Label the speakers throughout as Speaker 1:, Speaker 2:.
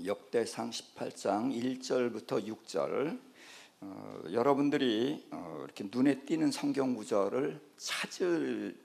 Speaker 1: 역대상 18장 1절부터 6절, 여러분들이 이렇게 눈에 띄는 성경 구절을 찾을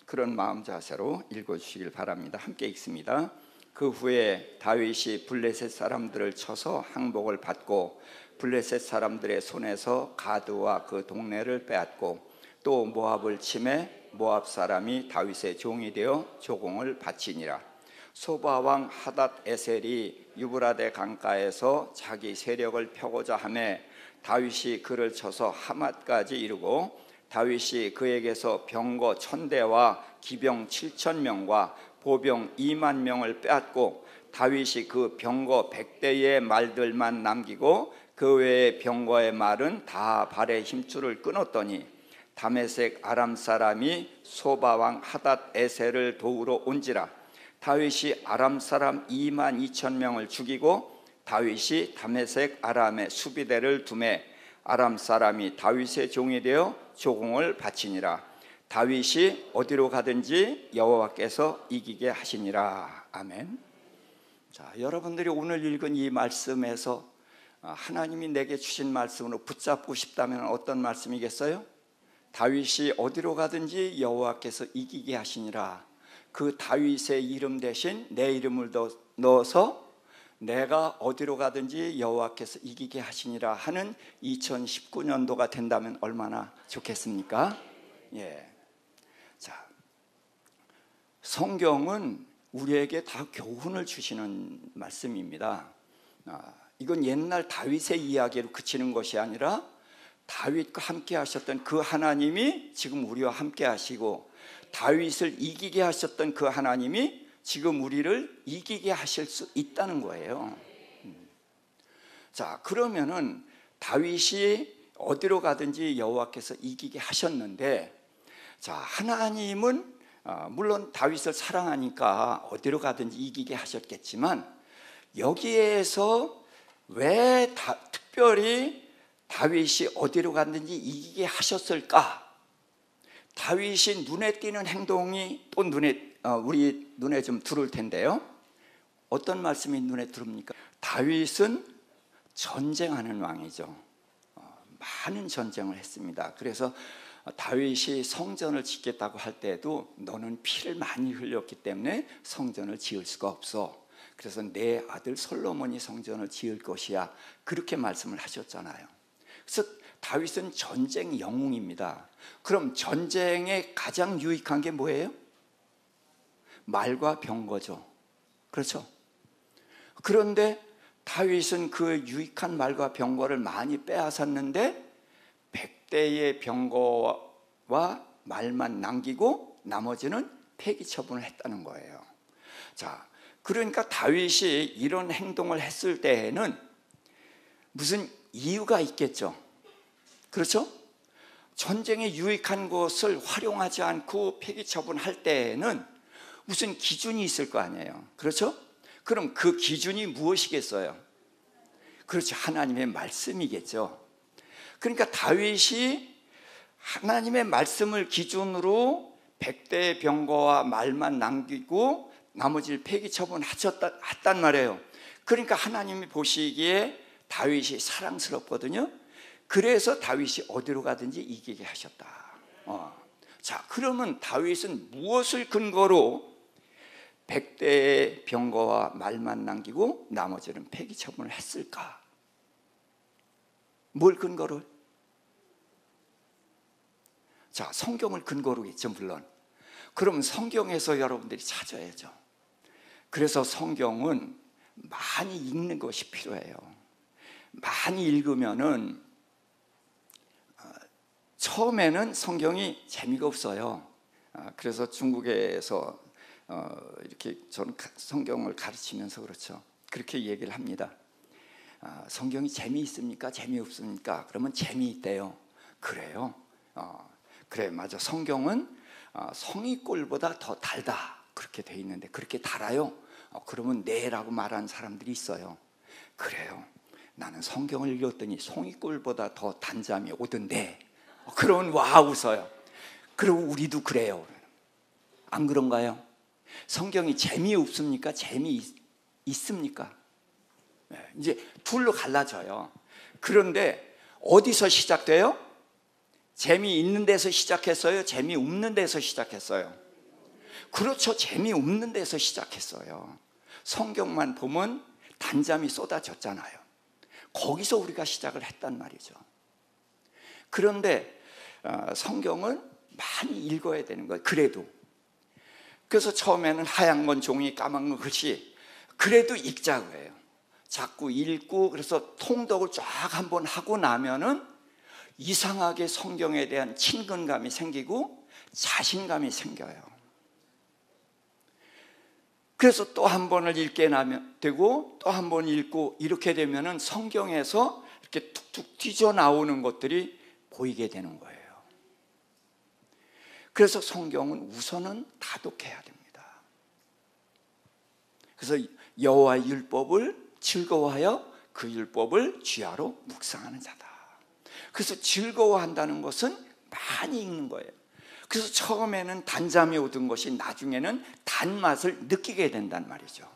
Speaker 1: 그런 마음 자세로 읽어주시길 바랍니다. 함께 읽습니다. 그 후에 다윗이 블레셋 사람들을 쳐서 항복을 받고 블레셋 사람들의 손에서 가드와 그 동네를 빼앗고 또 모압을 치매 모압 사람이 다윗의 종이 되어 조공을 바치니라. 소바왕 하닷 에셀이 유브라데 강가에서 자기 세력을 펴고자 하매 다윗이 그를 쳐서 하맛까지 이르고 다윗이 그에게서 병거 1000대와 기병 7000명과 보병 20000명을 빼앗고 다윗이 그 병거 100대의 말들만 남기고 그 외의 병거의 말은 다 발의 힘줄을 끊었더니 다메섹 아람 사람이 소바왕 하닷 에셀을 도우러 온지라. 다윗이 아람 사람 22,000명을 죽이고 다윗이 다메섹 아람의 수비대를 두매 아람 사람이 다윗의 종이 되어 조공을 바치니라. 다윗이 어디로 가든지 여호와께서 이기게 하시니라. 아멘. 자, 여러분들이 오늘 읽은 이 말씀에서 하나님이 내게 주신 말씀으로 붙잡고 싶다면 어떤 말씀이겠어요? 다윗이 어디로 가든지 여호와께서 이기게 하시니라. 그 다윗의 이름 대신 내 이름을 넣어서 내가 어디로 가든지 여호와께서 이기게 하시니라 하는 2019년도가 된다면 얼마나 좋겠습니까? 예. 자, 성경은 우리에게 다 교훈을 주시는 말씀입니다. 이건 옛날 다윗의 이야기로 그치는 것이 아니라 다윗과 함께 하셨던 그 하나님이 지금 우리와 함께 하시고 다윗을 이기게 하셨던 그 하나님이 지금 우리를 이기게 하실 수 있다는 거예요. 자, 그러면은 다윗이 어디로 가든지 여호와께서 이기게 하셨는데, 자, 하나님은 물론 다윗을 사랑하니까 어디로 가든지 이기게 하셨겠지만 여기에서 왜 특별히 다윗이 어디로 갔든지 이기게 하셨을까? 다윗이 눈에 띄는 행동이 또 우리 눈에 좀 들어올 텐데요. 어떤 말씀이 눈에 들어옵니까? 다윗은 전쟁하는 왕이죠. 많은 전쟁을 했습니다. 그래서 다윗이 성전을 짓겠다고 할 때도 너는 피를 많이 흘렸기 때문에 성전을 지을 수가 없어. 그래서 내 아들 솔로몬이 성전을 지을 것이야. 그렇게 말씀을 하셨잖아요. 그래서 다윗은 전쟁 영웅입니다. 그럼 전쟁에 가장 유익한 게 뭐예요? 말과 병거죠. 그렇죠? 그런데 다윗은 그 유익한 말과 병거를 많이 빼앗았는데 100대의 병거와 말만 남기고 나머지는 폐기 처분을 했다는 거예요. 자, 그러니까 다윗이 이런 행동을 했을 때에는 무슨 이유가 있겠죠. 그렇죠? 전쟁에 유익한 것을 활용하지 않고 폐기 처분할 때에는 무슨 기준이 있을 거 아니에요. 그렇죠? 그럼 그 기준이 무엇이겠어요? 그렇죠. 하나님의 말씀이겠죠. 그러니까 다윗이 하나님의 말씀을 기준으로 100대의 병거와 말만 남기고 나머지를 폐기 처분했단 말이에요. 그러니까 하나님이 보시기에 다윗이 사랑스럽거든요. 그래서 다윗이 어디로 가든지 이기게 하셨다. 자, 그러면 다윗은 무엇을 근거로 100대의 병거와 말만 남기고 나머지는 폐기 처분을 했을까? 뭘 근거로? 자, 성경을 근거로겠죠, 물론. 그럼 성경에서 여러분들이 찾아야죠. 그래서 성경은 많이 읽는 것이 필요해요. 많이 읽으면은 처음에는 성경이 재미가 없어요. 그래서 중국에서 이렇게 저는 성경을 가르치면서 그렇죠. 그렇게 얘기를 합니다. 성경이 재미있습니까? 재미없습니까? 그러면 재미있대요. 그래요? 그래, 맞아. 성경은 성의꼴보다 더 달다. 그렇게 돼 있는데 그렇게 달아요? 그러면 네라고 말하는 사람들이 있어요. 그래요. 나는 성경을 읽었더니 송이꿀보다 더 단잠이 오던데. 그러면 와 웃어요. 그리고 우리도 그래요. 안 그런가요? 성경이 재미없습니까? 재미있습니까? 이제 둘로 갈라져요. 그런데 어디서 시작돼요? 재미있는 데서 시작했어요? 재미없는 데서 시작했어요? 그렇죠. 재미없는 데서 시작했어요. 성경만 보면 단잠이 쏟아졌잖아요. 거기서 우리가 시작을 했단 말이죠. 그런데 성경은 많이 읽어야 되는 거예요. 그래서 처음에는 하얀 건 종이, 까만 건 글씨. 그래도 읽자고 해요. 자꾸 읽고, 그래서 통독을 쫙 한번 하고 나면은 이상하게 성경에 대한 친근감이 생기고 자신감이 생겨요. 그래서 또 한 번을 읽게 되고 또 한 번 읽고, 이렇게 되면은 성경에서 이렇게 툭툭 튀져 나오는 것들이 보이게 되는 거예요. 그래서 성경은 우선은 다독해야 됩니다. 그래서 여호와의 율법을 즐거워하여 그 율법을 주야로 묵상하는 자다. 그래서 즐거워한다는 것은 많이 읽는 거예요. 그래서 처음에는 단잠이 오던 것이 나중에는 단맛을 느끼게 된단 말이죠.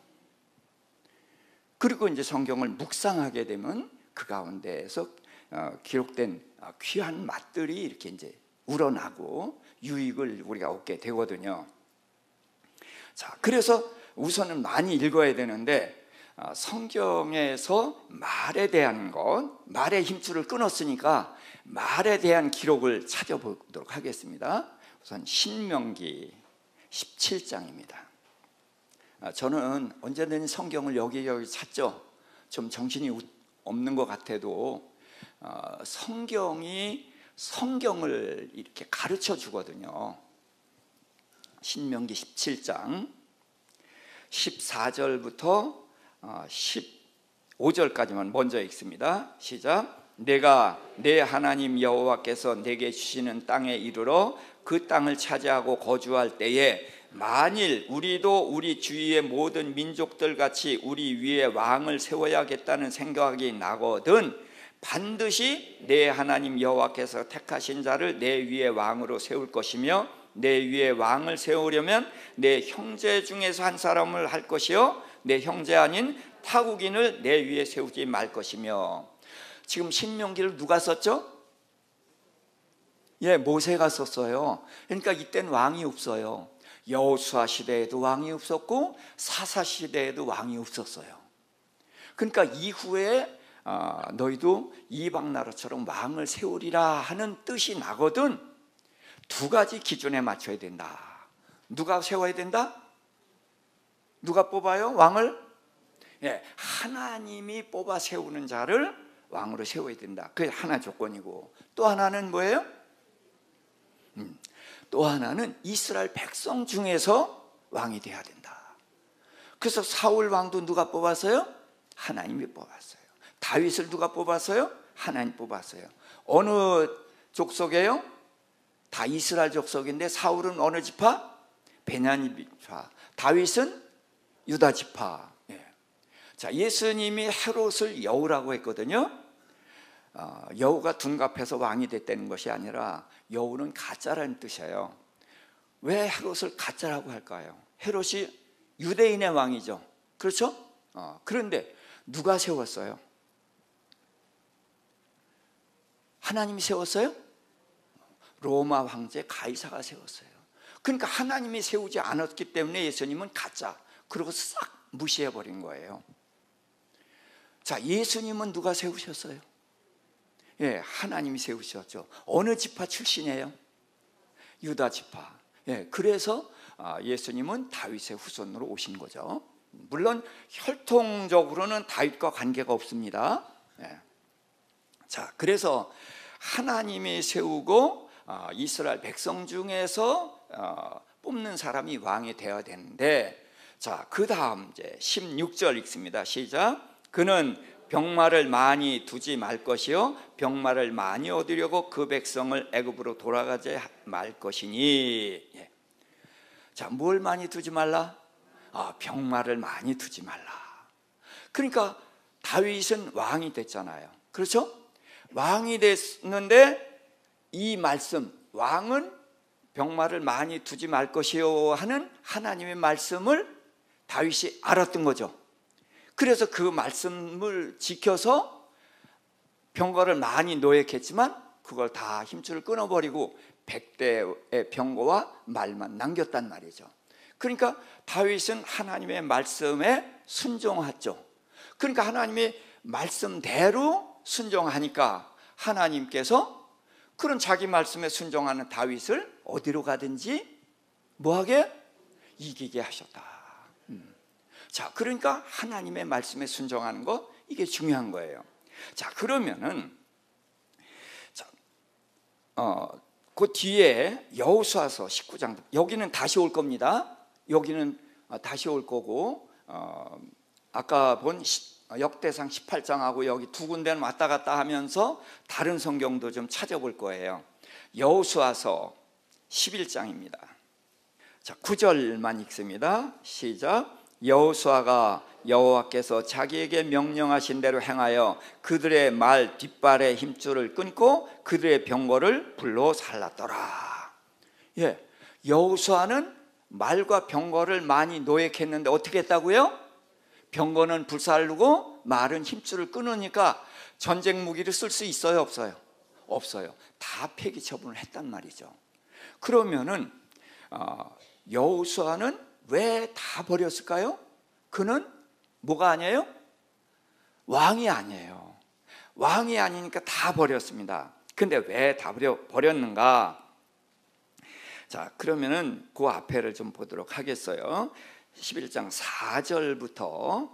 Speaker 1: 그리고 이제 성경을 묵상하게 되면 그 가운데에서 기록된 귀한 맛들이 이렇게 이제 우러나고 유익을 우리가 얻게 되거든요. 자, 그래서 우선은 많이 읽어야 되는데, 성경에서 말에 대한 것, 말의 힘줄을 끊었으니까 말에 대한 기록을 찾아보도록 하겠습니다. 우선 신명기 17장입니다. 저는 언제든 성경을 여기저기 찾죠. 좀 정신이 없는 것 같아도 성경이 성경을 이렇게 가르쳐 주거든요. 신명기 17장 14절부터 15절까지만 먼저 읽습니다. 시작. 내가 내 하나님 여호와께서 내게 주시는 땅에 이르러 그 땅을 차지하고 거주할 때에 만일 우리도 우리 주위의 모든 민족들 같이 우리 위에 왕을 세워야겠다는 생각이 나거든 반드시 내 하나님 여호와께서 택하신 자를 내 위에 왕으로 세울 것이며 내 위에 왕을 세우려면 내 형제 중에서 한 사람을 할 것이요 내 형제 아닌 타국인을 내 위에 세우지 말 것이며. 지금 신명기를 누가 썼죠? 모세가 썼어요. 그러니까 이때는 왕이 없어요. 여호수아 시대에도 왕이 없었고 사사 시대에도 왕이 없었어요. 그러니까 이후에 너희도 이방 나라처럼 왕을 세우리라 하는 뜻이 나거든 두 가지 기준에 맞춰야 된다. 누가 세워야 된다? 누가 뽑아요? 왕을? 하나님이 뽑아 세우는 자를 왕으로 세워야 된다. 그게 하나 조건이고, 또 하나는 뭐예요? 또 하나는 이스라엘 백성 중에서 왕이 돼야 된다. 그래서 사울 왕도 누가 뽑았어요? 하나님이 뽑았어요. 다윗을 누가 뽑았어요? 하나님 뽑았어요. 어느 족속이에요? 다 이스라엘 족속인데 사울은 어느 지파? 베냐민 지파. 다윗은 유다 지파. 자, 예수님이 헤롯을 여우라고 했거든요. 여우가 둔갑해서 왕이 됐다는 것이 아니라 여우는 가짜라는 뜻이에요. 왜 헤롯을 가짜라고 할까요? 헤롯이 유대인의 왕이죠. 그렇죠? 그런데 누가 세웠어요? 하나님이 세웠어요? 로마 황제 가이사가 세웠어요. 그러니까 하나님이 세우지 않았기 때문에 예수님은 가짜, 그리고 싹 무시해버린 거예요. 자, 예수님은 누가 세우셨어요? 하나님이 세우셨죠. 어느 지파 출신이에요? 유다 지파. 그래서 예수님은 다윗의 후손으로 오신 거죠. 물론 혈통적으로는 다윗과 관계가 없습니다. 자, 그래서 하나님이 세우고 이스라엘 백성 중에서 뽑는 사람이 왕이 되어야 되는데, 자, 그 다음 이제 16절 읽습니다. 시작. 그는 병마를 많이 두지 말 것이요 병마를 많이 얻으려고 그 백성을 애굽으로 돌아가지 말 것이니. 자, 뭘 많이 두지 말라? 병마를 많이 두지 말라. 그러니까 다윗은 왕이 됐잖아요. 그렇죠? 왕이 됐는데 이 말씀, 왕은 병마를 많이 두지 말 것이요 하는 하나님의 말씀을 다윗이 알았던 거죠. 그래서 그 말씀을 지켜서 병거를 많이 노획했지만 그걸 다 힘줄을 끊어버리고 100대의 병거와 말만 남겼단 말이죠. 그러니까 다윗은 하나님의 말씀에 순종하죠. 그러니까 하나님의 말씀대로 순종하니까 하나님께서 그런 자기 말씀에 순종하는 다윗을 어디로 가든지 뭐하게? 이기게 하셨다. 자, 그러니까 하나님의 말씀에 순종하는 거, 이게 중요한 거예요. 자, 그러면은 그 뒤에 여호수아서 19장, 여기는 다시 올 겁니다. 여기는 다시 올 거고, 아까 본 역대상 18장하고 여기 두 군데는 왔다 갔다 하면서 다른 성경도 좀 찾아볼 거예요. 여호수아서 11장입니다. 자, 9절만 읽습니다. 시작. 여호수아가 여호와께서 자기에게 명령하신 대로 행하여 그들의 말 뒷발의 힘줄을 끊고 그들의 병거를 불로 살랐더라. 예, 여호수아는 말과 병거를 많이 노획했는데 어떻게 했다고요? 병거는 불살르고 말은 힘줄을 끊으니까 전쟁 무기를 쓸 수 있어요, 없어요? 없어요. 다 폐기 처분을 했단 말이죠. 그러면은 여호수아는 왜 다 버렸을까요? 그는 뭐가 아니에요? 왕이 아니에요. 왕이 아니니까 다 버렸습니다. 근데 왜 다 버렸는가? 자, 그러면은 그 앞에를 좀 보도록 하겠어요. 11장 4절부터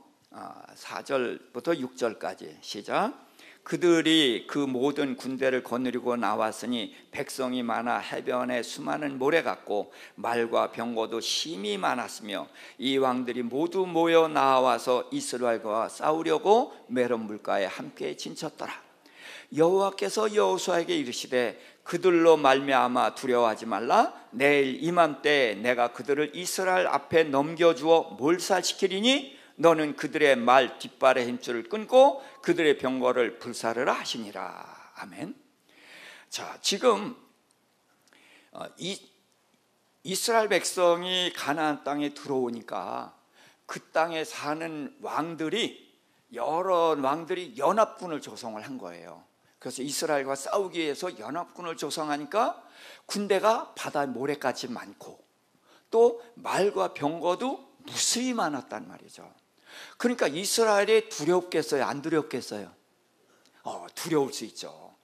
Speaker 1: 6절까지 시작. 그들이 그 모든 군대를 거느리고 나왔으니 백성이 많아 해변에 수많은 모래 같고 말과 병거도 심히 많았으며 이 왕들이 모두 모여 나와서 이스라엘과 싸우려고 메론 물가에 함께 진쳤더라. 여호와께서 여호수아에게 이르시되 그들로 말미암아 두려워하지 말라. 내일 이맘때 내가 그들을 이스라엘 앞에 넘겨주어 몰살시키리니 너는 그들의 말 뒷발의 힘줄을 끊고 그들의 병거를 불사르라 하시니라. 아멘. 자, 지금 이스라엘 백성이 가나안 땅에 들어오니까 그 땅에 사는 왕들이, 여러 왕들이 연합군을 조성을 한 거예요. 그래서 이스라엘과 싸우기 위해서 연합군을 조성하니까 군대가 바다 모래같이 많고 또 말과 병거도 무수히 많았단 말이죠. 그러니까 이스라엘이 두렵겠어요? 안 두렵겠어요? 두려울 수 있죠.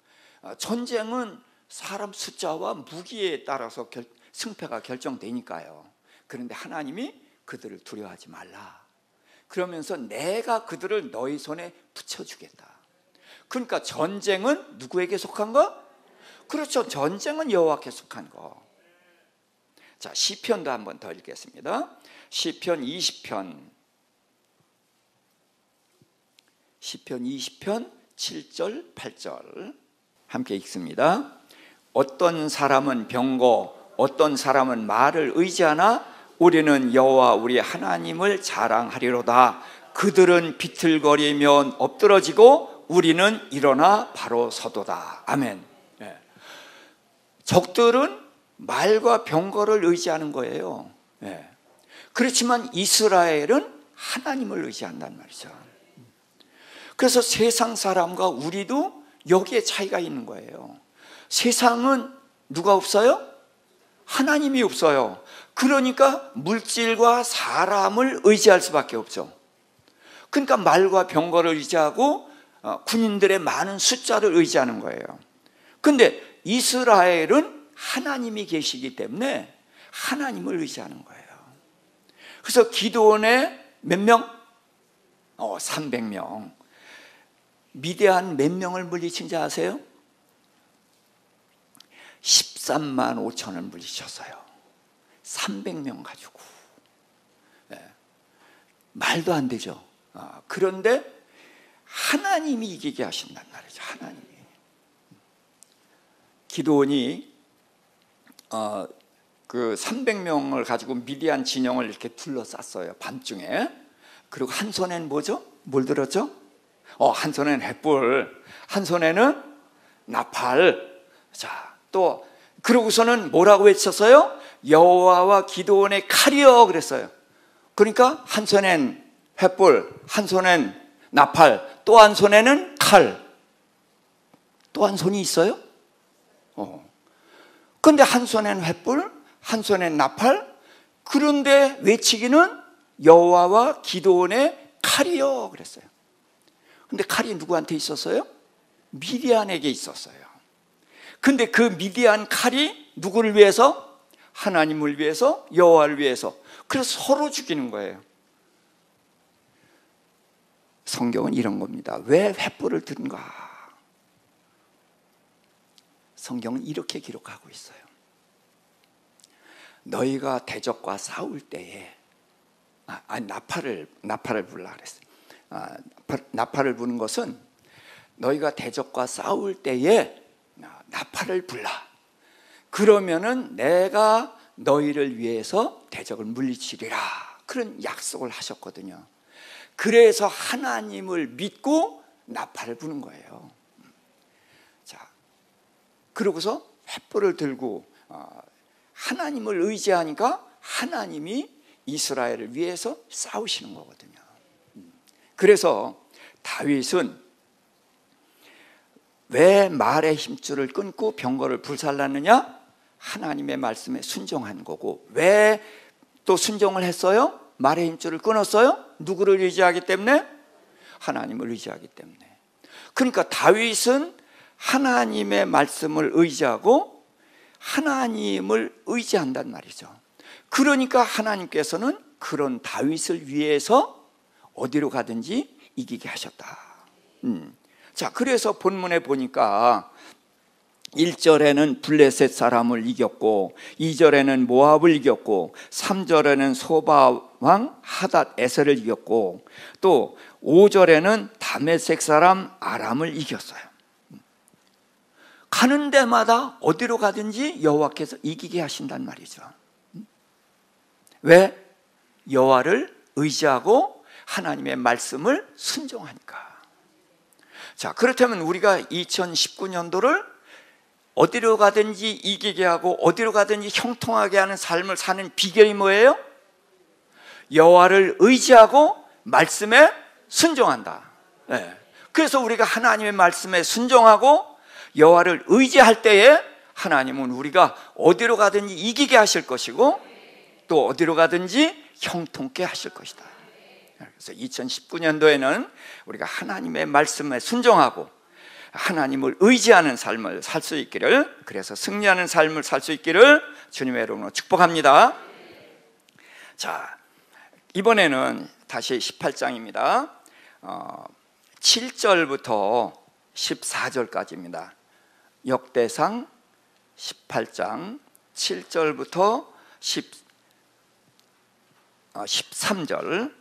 Speaker 1: 전쟁은 사람 숫자와 무기에 따라서 승패가 결정되니까요. 그런데 하나님이 그들을 두려워하지 말라. 그러면서 내가 그들을 너희 손에 붙여주겠다. 그러니까 전쟁은 누구에게 속한 거? 그렇죠. 전쟁은 여호와께 속한 거. 자, 시편도 한번 더 읽겠습니다. 시편 20편 7절 8절 함께 읽습니다. 어떤 사람은 병거, 어떤 사람은 말을 의지하나 우리는 여호와 우리 하나님을 자랑하리로다. 그들은 비틀거리면 엎드러지고 우리는 일어나 바로 서도다. 아멘. 네. 적들은 말과 병거를 의지하는 거예요. 네. 그렇지만 이스라엘은 하나님을 의지한단 말이죠. 그래서 세상 사람과 우리도 여기에 차이가 있는 거예요. 세상은 누가 없어요? 하나님이 없어요. 그러니까 물질과 사람을 의지할 수밖에 없죠. 그러니까 말과 병거를 의지하고 군인들의 많은 숫자를 의지하는 거예요. 그런데 이스라엘은 하나님이 계시기 때문에 하나님을 의지하는 거예요. 그래서 기드온의 몇 명? 300명. 미디안 몇 명을 물리친 지 아세요? 13만 5천을 물리쳤어요. 300명 가지고. 네. 말도 안 되죠. 그런데 하나님이 이기게 하신단 말이죠. 하나님이. 기드온이 그 300명을 가지고 미디안 진영을 이렇게 둘러쌌어요. 밤중에. 그리고 한 손에는 뭐죠? 뭘 들었죠? 한 손에는 횃불, 한 손에는 나팔. 자, 또 그러고서는 뭐라고 외쳤어요? 여호와와 기드온의 칼이여 그랬어요. 그러니까 한 손엔 횃불, 한 손엔 나팔, 또 한 손에는 칼. 또 한 손이 있어요? 그런데 한 손엔 횃불, 한 손엔 나팔, 그런데 외치기는 여호와와 기드온의 칼이요 그랬어요. 근데 칼이 누구한테 있었어요? 미디안에게 있었어요. 근데 그 미디안 칼이 누구를 위해서? 하나님을 위해서, 여호와를 위해서. 그래서 서로 죽이는 거예요. 성경은 이런 겁니다. 왜 횃불을 드는가? 성경은 이렇게 기록하고 있어요. 너희가 대적과 싸울 때에 나팔을 불라 그랬어요. 나팔을 부는 것은 너희가 대적과 싸울 때에 나팔을 불라. 그러면은 내가 너희를 위해서 대적을 물리치리라. 그런 약속을 하셨거든요. 그래서 하나님을 믿고 나팔을 부는 거예요. 자, 그러고서 횃불을 들고 하나님을 의지하니까 하나님이 이스라엘을 위해서 싸우시는 거거든요. 그래서 다윗은 왜 말의 힘줄을 끊고 병거를 불살랐느냐? 하나님의 말씀에 순종한 거고. 왜 또 순종을 했어요? 말의 힘줄을 끊었어요? 누구를 의지하기 때문에? 하나님을 의지하기 때문에. 그러니까 다윗은 하나님의 말씀을 의지하고 하나님을 의지한단 말이죠. 그러니까 하나님께서는 그런 다윗을 위해서 어디로 가든지 이기게 하셨다. 자, 그래서 본문에 보니까 1절에는 블레셋 사람을 이겼고 2절에는 모압을 이겼고 3절에는 소바 왕 하닷 에셀을 이겼고 또 5절에는 다메섹 사람 아람을 이겼어요. 가는 데마다 어디로 가든지 여호와께서 이기게 하신단 말이죠. 왜? 여호와를 의지하고 하나님의 말씀을 순종하니까. 자, 그렇다면 우리가 2019년도를 어디로 가든지 이기게 하고 어디로 가든지 형통하게 하는 삶을 사는 비결이 뭐예요? 여호와를 의지하고 말씀에 순종한다. 네. 그래서 우리가 하나님의 말씀에 순종하고 여호와를 의지할 때에 하나님은 우리가 어디로 가든지 이기게 하실 것이고 또 어디로 가든지 형통케 하실 것이다. 그래서 2019년도에는 우리가 하나님의 말씀에 순종하고 하나님을 의지하는 삶을 살 수 있기를, 그래서 승리하는 삶을 살 수 있기를 주님의 이름으로 축복합니다. 자, 이번에는 다시 18장입니다. 7절부터 14절까지입니다. 역대상 18장 7절부터 13절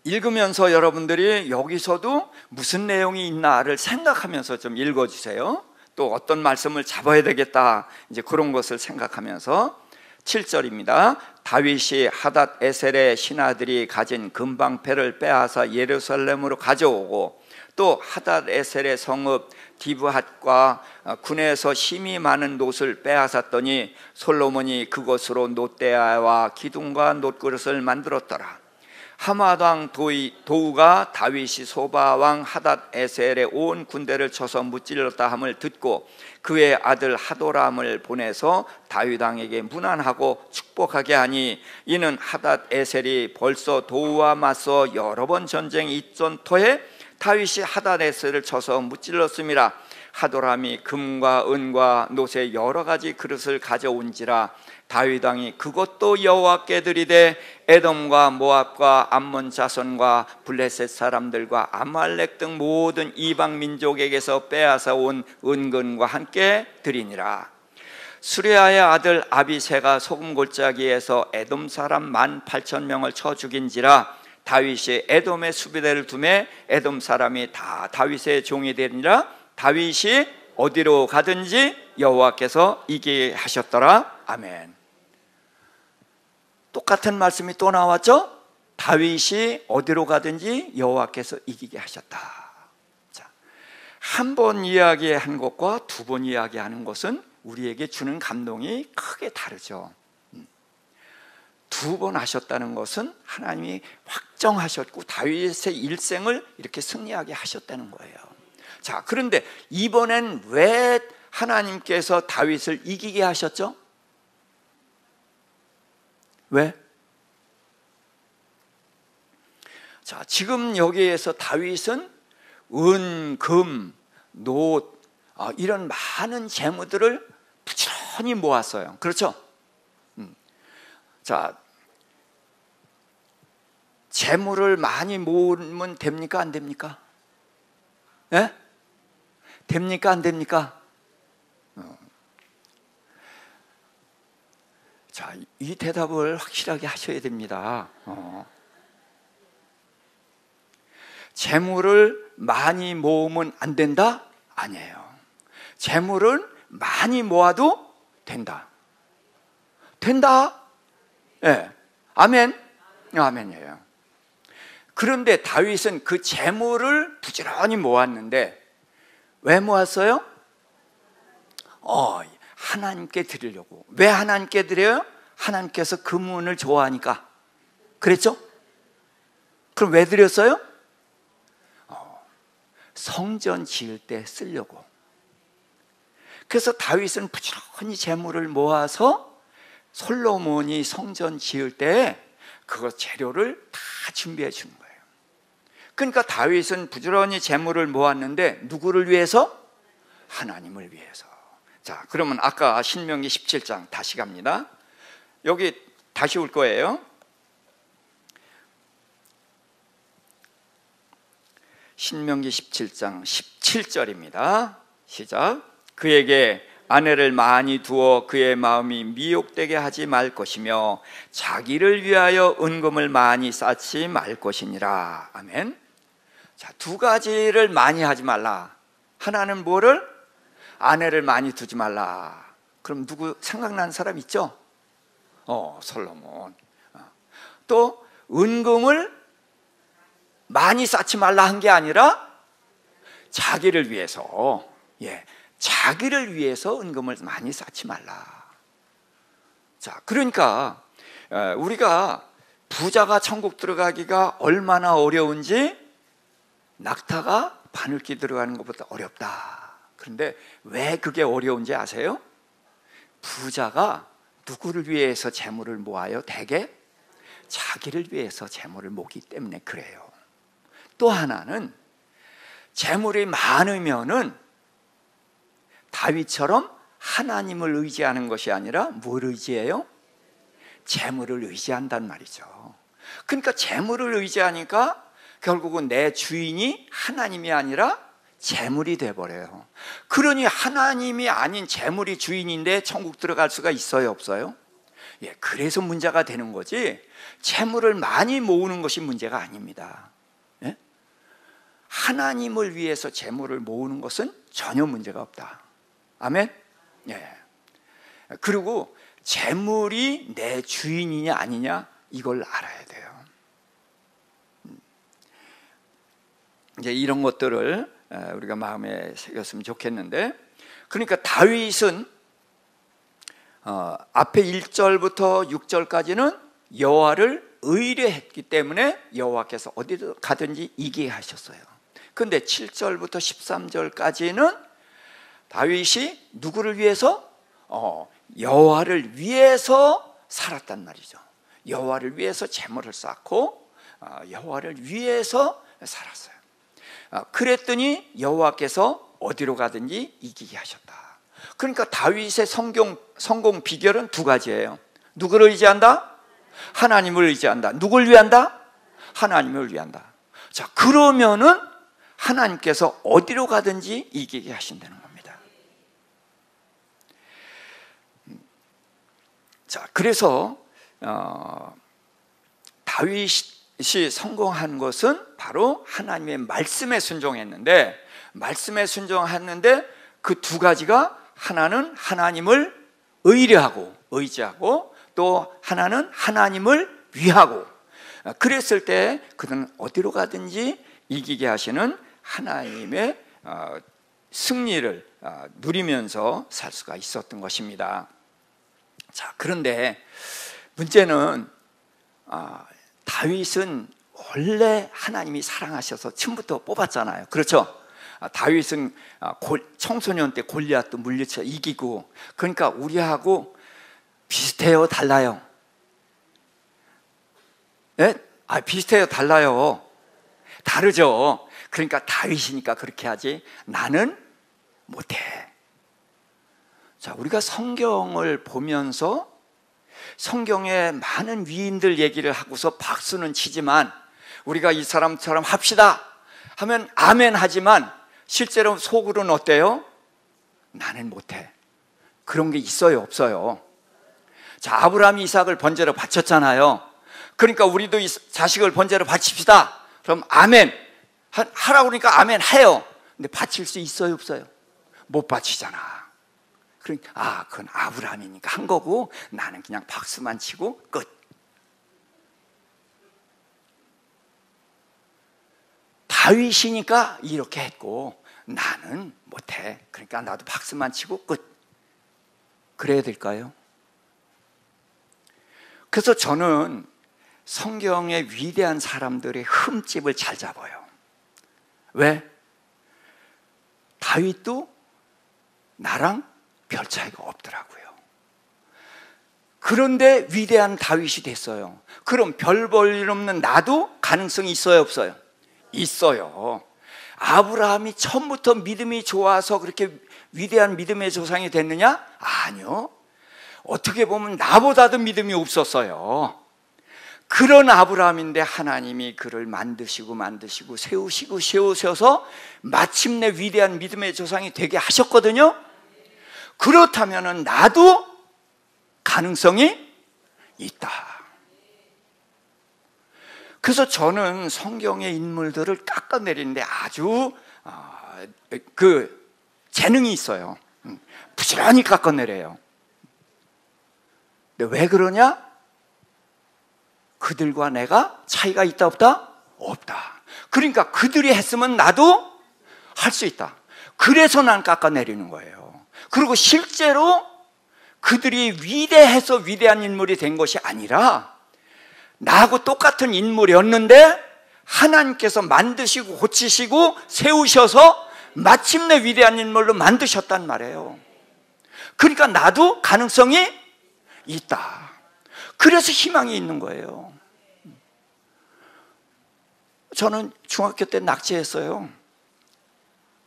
Speaker 1: 읽으면서 여러분들이 여기서도 무슨 내용이 있나를 생각하면서 좀 읽어주세요. 또 어떤 말씀을 잡아야 되겠다, 이제 그런 것을 생각하면서. 7절입니다. 다윗이 하닷 에셀의 신하들이 가진 금방패를 빼앗아 예루살렘으로 가져오고 또 하닷 에셀의 성읍 디브핫과 군에서 힘이 많은 놋을 빼앗았더니 솔로몬이 그것으로 놋대야와 기둥과 놋그릇을 만들었더라. 하마당 도우가 다윗이 소바왕 하닷 에셀의 온 군대를 쳐서 무찔렀다 함을 듣고 그의 아들 하도람을 보내서 다윗 왕에게 문안하고 축복하게 하니 이는 하닷 에셀이 벌써 도우와 맞서 여러 번 전쟁이 있던 터에 다윗이 하닷 에셀을 쳐서 무찔렀음이라. 하도람이 금과 은과 놋의 여러 가지 그릇을 가져온지라. 다윗 왕이 그것도 여호와께 드리되 에돔과 모압과 암몬 자손과 블레셋 사람들과 아말렉 등 모든 이방 민족에게서 빼앗아 온 은근과 함께 드리니라. 수레아의 아들 아비새가 소금 골짜기에서 에돔 사람 18,000명을 쳐 죽인지라. 다윗이 에돔의 수비대를 두매 에돔 사람이 다 다윗의 종이 되니라. 다윗이 어디로 가든지 여호와께서 이기게 하셨더라. 아멘. 똑같은 말씀이 또 나왔죠? 다윗이 어디로 가든지 여호와께서 이기게 하셨다. 자, 한 번 이야기한 것과 두 번 이야기하는 것은 우리에게 주는 감동이 크게 다르죠. 두 번 하셨다는 것은 하나님이 작정하셨고 다윗의 일생을 이렇게 승리하게 하셨다는 거예요. 자, 그런데 이번엔 왜 하나님께서 다윗을 이기게 하셨죠? 왜? 자, 지금 여기에서 다윗은 은, 금, 노 이런 많은 재물들을 부지런히 모았어요. 그렇죠? 자, 재물을 많이 모으면 됩니까? 안 됩니까? 예? 됩니까? 안 됩니까? 자, 이 대답을 확실하게 하셔야 됩니다. 재물을 많이 모으면 안 된다? 아니에요. 재물을 많이 모아도 된다. 된다? 예. 아멘? 아멘이에요. 그런데 다윗은 그 재물을 부지런히 모았는데 왜 모았어요? 하나님께 드리려고. 왜 하나님께 드려요? 하나님께서 금은을 좋아하니까. 그랬죠? 그럼 왜 드렸어요? 성전 지을 때 쓰려고. 그래서 다윗은 부지런히 재물을 모아서 솔로몬이 성전 지을 때 그 재료를 다 준비해 주는 거예요. 그러니까 다윗은 부지런히 재물을 모았는데 누구를 위해서? 하나님을 위해서. 자, 그러면 아까 신명기 17장 다시 갑니다. 여기 다시 올 거예요. 신명기 17장 17절입니다. 시작. 그에게 아내를 많이 두어 그의 마음이 미혹되게 하지 말 것이며 자기를 위하여 은금을 많이 쌓지 말 것이니라. 아멘. 자, 두 가지를 많이 하지 말라. 하나는 뭐를? 아내를 많이 두지 말라. 그럼 누구 생각나는 사람 있죠? 솔로몬. 또 은금을 많이 쌓지 말라 한 게 아니라 자기를 위해서, 자기를 위해서 은금을 많이 쌓지 말라. 자, 그러니까 우리가 부자가 천국 들어가기가 얼마나 어려운지 낙타가 바늘기 들어가는 것보다 어렵다. 그런데 왜 그게 어려운지 아세요? 부자가 누구를 위해서 재물을 모아요? 대개 자기를 위해서 재물을 모기 때문에 그래요. 또 하나는 재물이 많으면은 다윗처럼 하나님을 의지하는 것이 아니라 뭘 의지해요? 재물을 의지한단 말이죠. 그러니까 재물을 의지하니까 결국은 내 주인이 하나님이 아니라 재물이 돼버려요. 그러니 하나님이 아닌 재물이 주인인데 천국 들어갈 수가 있어요, 없어요? 그래서 문제가 되는 거지 재물을 많이 모으는 것이 문제가 아닙니다. 하나님을 위해서 재물을 모으는 것은 전혀 문제가 없다. 아멘? 그리고 재물이 내 주인이냐 아니냐 이걸 알아야 돼요. 이제 이런 것들을 우리가 마음에 새겼으면 좋겠는데, 그러니까 다윗은 앞에 1절부터 6절까지는 여호와를 의뢰했기 때문에 여호와께서 어디든 가든지 이기게 하셨어요. 근데 7절부터 13절까지는 다윗이 누구를 위해서? 여호와를 위해서 살았단 말이죠. 여호와를 위해서 재물을 쌓고 여호와를 위해서 살았어요. 그랬더니 여호와께서 어디로 가든지 이기게 하셨다. 그러니까 다윗의 성공 비결은 두 가지예요. 누구를 의지한다? 하나님을 의지한다. 누굴 위한다? 하나님을 위한다. 자, 그러면은 하나님께서 어디로 가든지 이기게 하신다는 겁니다. 자, 그래서 다윗이 성공한 것은 바로 하나님의 말씀에 순종했는데, 말씀에 순종했는데 그 두 가지가 하나는 하나님을 의지하고 또 하나는 하나님을 위하고, 그랬을 때 그는 어디로 가든지 이기게 하시는 하나님의 승리를 누리면서 살 수가 있었던 것입니다. 자, 그런데 문제는 다윗은 원래 하나님이 사랑하셔서 처음부터 뽑았잖아요. 그렇죠? 다윗은 청소년 때 골리앗도 물리쳐 이기고, 그러니까 우리하고 비슷해요, 달라요? 네? 비슷해요, 달라요? 다르죠. 그러니까 다윗이니까 그렇게 하지 나는 못해. 자, 우리가 성경을 보면서 성경에 많은 위인들 얘기를 하고서 박수는 치지만, 우리가 이 사람처럼 합시다 하면 아멘 하지만 실제로 속으로는 어때요? 나는 못해. 그런 게 있어요, 없어요? 자, 아브라함이 이삭을 번제로 바쳤잖아요. 그러니까 우리도 이 자식을 번제로 바칩시다. 그럼 아멘 하라고 그러니까 아멘 해요. 근데 바칠 수 있어요, 없어요? 못 바치잖아. 그러니까 그건 아브라함이니까 한 거고 나는 그냥 박수만 치고 끝. 다윗이니까 이렇게 했고 나는 못해. 그러니까 나도 박수만 치고 끝. 그래야 될까요? 그래서 저는 성경의 위대한 사람들의 흠집을 잘 잡아요. 왜? 다윗도 나랑 별 차이가 없더라고요. 그런데 위대한 다윗이 됐어요. 그럼 별 볼 일 없는 나도 가능성이 있어요, 없어요? 있어요. 아브라함이 처음부터 믿음이 좋아서 그렇게 위대한 믿음의 조상이 됐느냐? 아니요. 어떻게 보면 나보다도 믿음이 없었어요. 그런 아브라함인데 하나님이 그를 만드시고 세우셔서 마침내 위대한 믿음의 조상이 되게 하셨거든요. 그렇다면 나도 가능성이 있다. 그래서 성경의 인물들을 깎아내리는데 아주 재능이 있어요. 부지런히 깎아내려요. 근데 왜 그러냐? 그들과 내가 차이가 있다, 없다? 없다. 그러니까 그들이 했으면 나도 할 수 있다. 그래서 난 깎아내리는 거예요. 그리고 실제로 그들이 위대해서 위대한 인물이 된 것이 아니라 나하고 똑같은 인물이었는데 하나님께서 만드시고 고치시고 세우셔서 마침내 위대한 인물로 만드셨단 말이에요. 그러니까 나도 가능성이 있다. 그래서 희망이 있는 거예요. 저는 중학교 때 낙제했어요.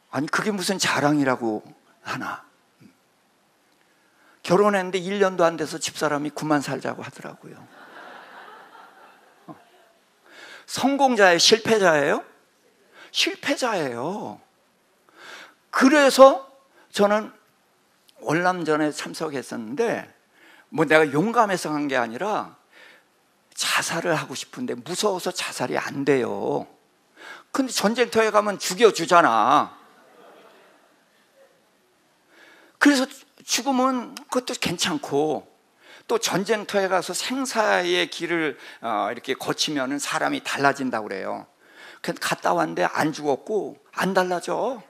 Speaker 1: 아니 그게 무슨 자랑이라고 하나. 결혼했는데 1년도 안 돼서 집사람이 그만 살자고 하더라고요. 성공자예요, 실패자예요? 실패자예요. 그래서 저는 월남전에 참석했었는데 내가 용감해서 한 게 아니라 자살을 하고 싶은데 무서워서 자살이 안 돼요. 근데 전쟁터에 가면 죽여주잖아. 그래서 죽으면 그것도 괜찮고, 또 전쟁터에 가서 생사의 길을 이렇게 거치면 사람이 달라진다고 그래요. 그래서 갔다 왔는데 안 죽었고 안 달라져.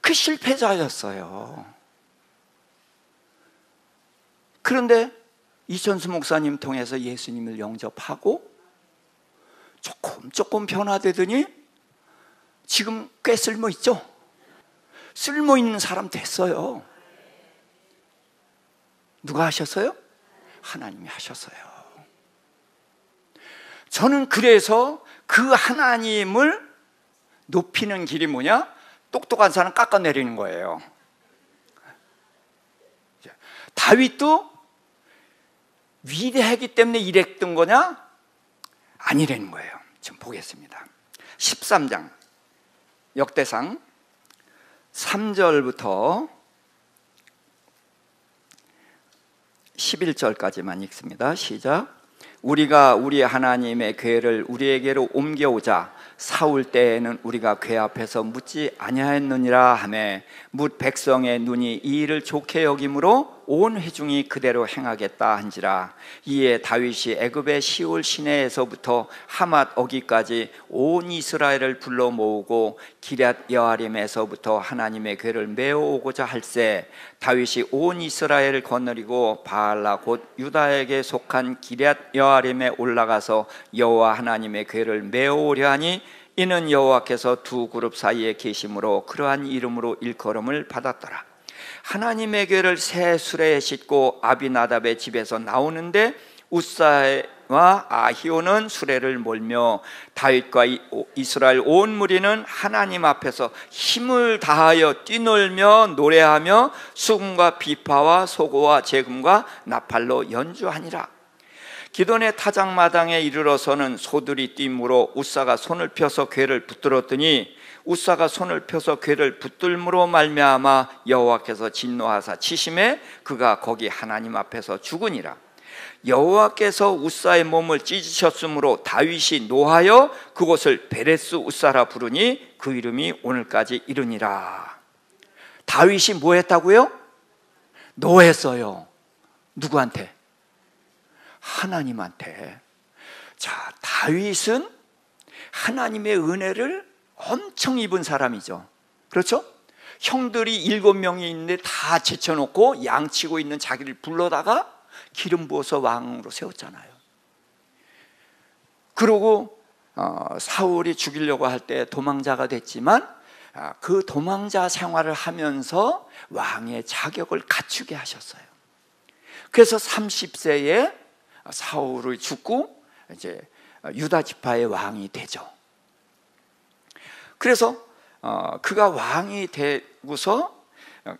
Speaker 1: 그 실패자였어요. 그런데 이천수 목사님 통해서 예수님을 영접하고 조금 변화되더니 지금 꽤 쓸모 있죠? 쓸모 있는 사람 됐어요. 누가 하셨어요? 하나님이 하셨어요. 저는 그래서 그 하나님을 높이는 길이 뭐냐? 똑똑한 사람 깎아내리는 거예요. 다윗도 위대하기 때문에 이랬던 거냐? 아니라는 거예요. 지금 보겠습니다. 13장 역대상 3절부터 11절까지만 읽습니다. 시작. 우리가 우리 하나님의 궤를 우리에게로 옮겨오자. 사울 때에는 우리가 궤 앞에서 묻지 아니하였느니라 하매 뭇 백성의 눈이 이 일을 좋게 여김으로 온 회중이 그대로 행하겠다 한지라. 이에 다윗이 애굽의 시올 시내에서부터 하맛 어기까지 온 이스라엘을 불러 모으고 기럇 여아림에서부터 하나님의 궤를 메어오고자 할새 다윗이 온 이스라엘을 거느리고 바알라 곧 유다에게 속한 기럇 여아림에 올라가서 여호와 하나님의 궤를 메어오려 하니 이는 여호와께서 두 그룹 사이에 계심으로 그러한 이름으로 일컬음을 받았더라. 하나님의 궤를 새 수레에 싣고 아비나답의 집에서 나오는데 우사와 아히오는 수레를 몰며 다윗과 이스라엘 온 무리는 하나님 앞에서 힘을 다하여 뛰놀며 노래하며 수금과 비파와 소고와 재금과 나팔로 연주하니라. 기돈의 타작마당에 이르러서는 소들이 뛰므로 우사가 손을 펴서 궤를 붙들었더니 우사가 손을 펴서 궤를 붙들므로 말미암아 여호와께서 진노하사 치심에 그가 거기 하나님 앞에서 죽으니라. 여호와께서 우사의 몸을 찢으셨으므로 다윗이 노하여 그곳을 베레스 우사라 부르니 그 이름이 오늘까지 이르니라. 다윗이 뭐 했다고요? 노했어요. 누구한테? 하나님한테. 자, 다윗은 하나님의 은혜를 엄청 입은 사람이죠. 그렇죠? 형들이 7명이 있는데 다 제쳐놓고 양치고 있는 자기를 불러다가 기름 부어서 왕으로 세웠잖아요. 그러고 사울이 죽이려고 할 때 도망자가 됐지만 그 도망자 생활을 하면서 왕의 자격을 갖추게 하셨어요. 그래서 30세에 사울이 죽고 이제 유다 지파의 왕이 되죠. 그래서 그가 왕이 되고서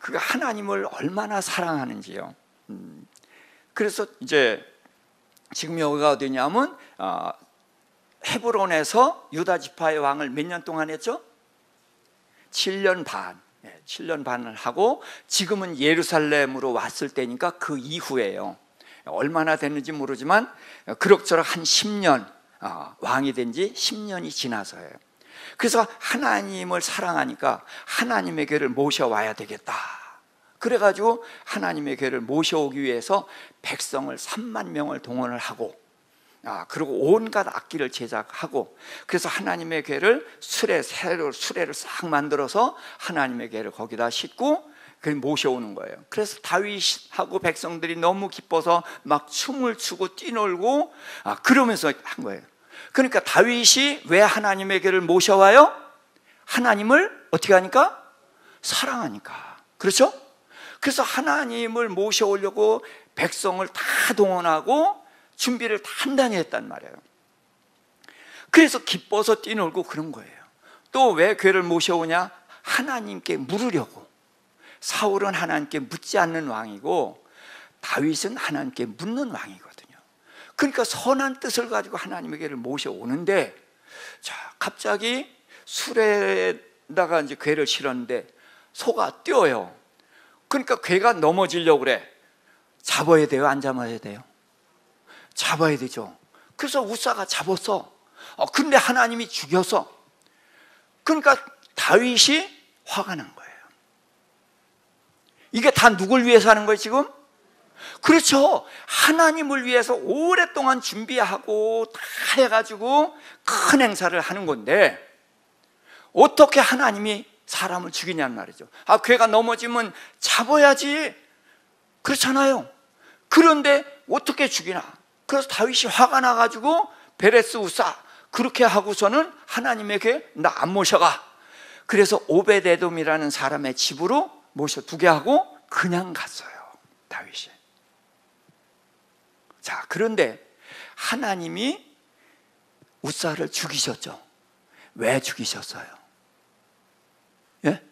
Speaker 1: 그가 하나님을 얼마나 사랑하는지요. 그래서 이제 지금 여기가 어디냐면 헤브론에서 유다 지파의 왕을 몇 년 동안 했죠? 7년 반. 7년 반을 하고 지금은 예루살렘으로 왔을 때니까 그 이후에요. 얼마나 됐는지 모르지만 그럭저럭 한 10년 왕이 된 지 10년이 지나서예요. 그래서 하나님을 사랑하니까 하나님의 궤를 모셔와야 되겠다. 그래가지고 하나님의 궤를 모셔오기 위해서 백성을 3만 명을 동원을 하고 그리고 온갖 악기를 제작하고 그래서 하나님의 궤를 수레를 싹 만들어서 하나님의 궤를 거기다 싣고 모셔오는 거예요. 그래서 다윗하고 백성들이 너무 기뻐서 막 춤을 추고 뛰놀고 그러면서 한 거예요. 그러니까 다윗이 왜 하나님의 궤를 모셔와요? 하나님을 어떻게 하니까? 사랑하니까. 그렇죠? 그래서 하나님을 모셔오려고 백성을 다 동원하고 준비를 단단히 했단 말이에요. 그래서 기뻐서 뛰놀고 그런 거예요. 또 왜 궤를 모셔오냐? 하나님께 물으려고. 사울은 하나님께 묻지 않는 왕이고 다윗은 하나님께 묻는 왕이거든요. 그러니까 선한 뜻을 가지고 하나님의 궤를 모셔오는데 자, 갑자기 수레에다가 이제 궤를 실었는데 소가 뛰어요. 그러니까 궤가 넘어지려고 그래. 잡아야 돼요? 안 잡아야 돼요? 잡아야 되죠. 그래서 우사가 잡았어. 근데 하나님이 죽여서. 그러니까 다윗이 화가 난 거예요. 이게 다 누굴 위해서 하는 거예요 지금? 그렇죠. 하나님을 위해서 오랫동안 준비하고 다 해가지고 큰 행사를 하는 건데 어떻게 하나님이 사람을 죽이냐는 말이죠. 궤가 넘어지면 잡아야지. 그렇잖아요. 그런데 어떻게 죽이나? 그래서 다윗이 화가 나가지고 베레스 우사 그렇게 하고서는 하나님에게 나 안 모셔가. 그래서 오베데돔이라는 사람의 집으로 모셔두게 하고 그냥 갔어요. 다윗이. 자, 그런데 하나님이 우사를 죽이셨죠. 왜 죽이셨어요? 예?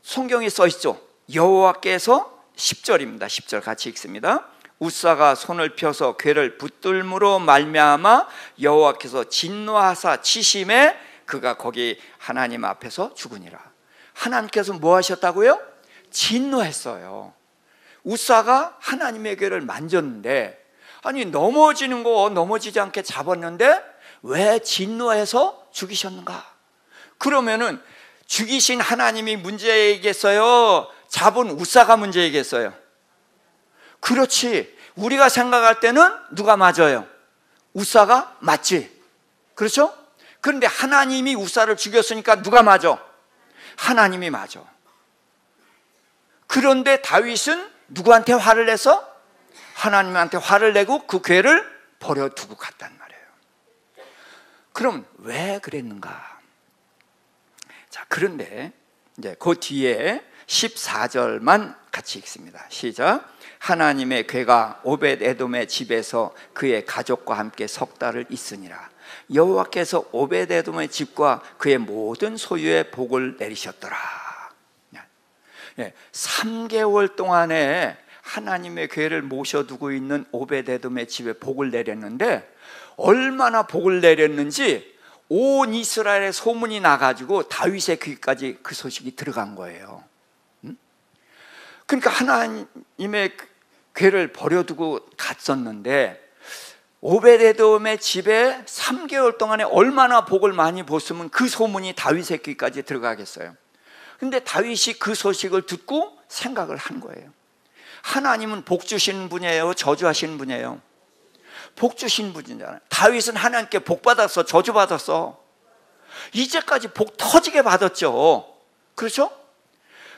Speaker 1: 성경에 써 있죠. 여호와께서 10절입니다. 10절 같이 읽습니다. 우사가 손을 펴서 궤를 붙들므로 말미암아 여호와께서 진노하사 치심에 그가 거기 하나님 앞에서 죽으니라. 하나님께서 뭐 하셨다고요? 진노했어요. 우사가 하나님의 궤를 만졌는데 아니 넘어지는 거 넘어지지 않게 잡았는데 왜 진노해서 죽이셨는가? 그러면은 죽이신 하나님이 문제이겠어요? 잡은 우사가 문제이겠어요? 그렇지. 우리가 생각할 때는 누가 맞아요? 우사가 맞지. 그렇죠? 그런데 하나님이 우사를 죽였으니까 누가 맞아? 하나님이 맞아. 그런데 다윗은 누구한테 화를 내서? 하나님한테 화를 내고 그 괴를 버려두고 갔단 말이에요. 그럼 왜 그랬는가? 자, 그런데 이제 그 뒤에 14절만 같이 읽습니다. 시작. 하나님의 괴가 오벳에돔의 집에서 그의 가족과 함께 석 달을 있으니라. 여호와께서 오벳에돔의 집과 그의 모든 소유에 복을 내리셨더라. 3개월 동안에 하나님의 괴를 모셔두고 있는 오벳에돔의 집에 복을 내렸는데, 얼마나 복을 내렸는지 온 이스라엘의 소문이 나가지고 다윗의 귀까지 그 소식이 들어간 거예요. 그러니까 하나님의 괴를 버려두고 갔었는데, 오벳에돔의 집에 3개월 동안에 얼마나 복을 많이 봤으면 그 소문이 다윗의 귀까지 들어가겠어요. 근데 다윗이 그 소식을 듣고 생각을 한 거예요. 하나님은 복 주시는 분이에요? 저주하시는 분이에요? 복 주시는 분이잖아요. 다윗은 하나님께 복 받았어? 저주 받았어? 이제까지 복 터지게 받았죠. 그렇죠?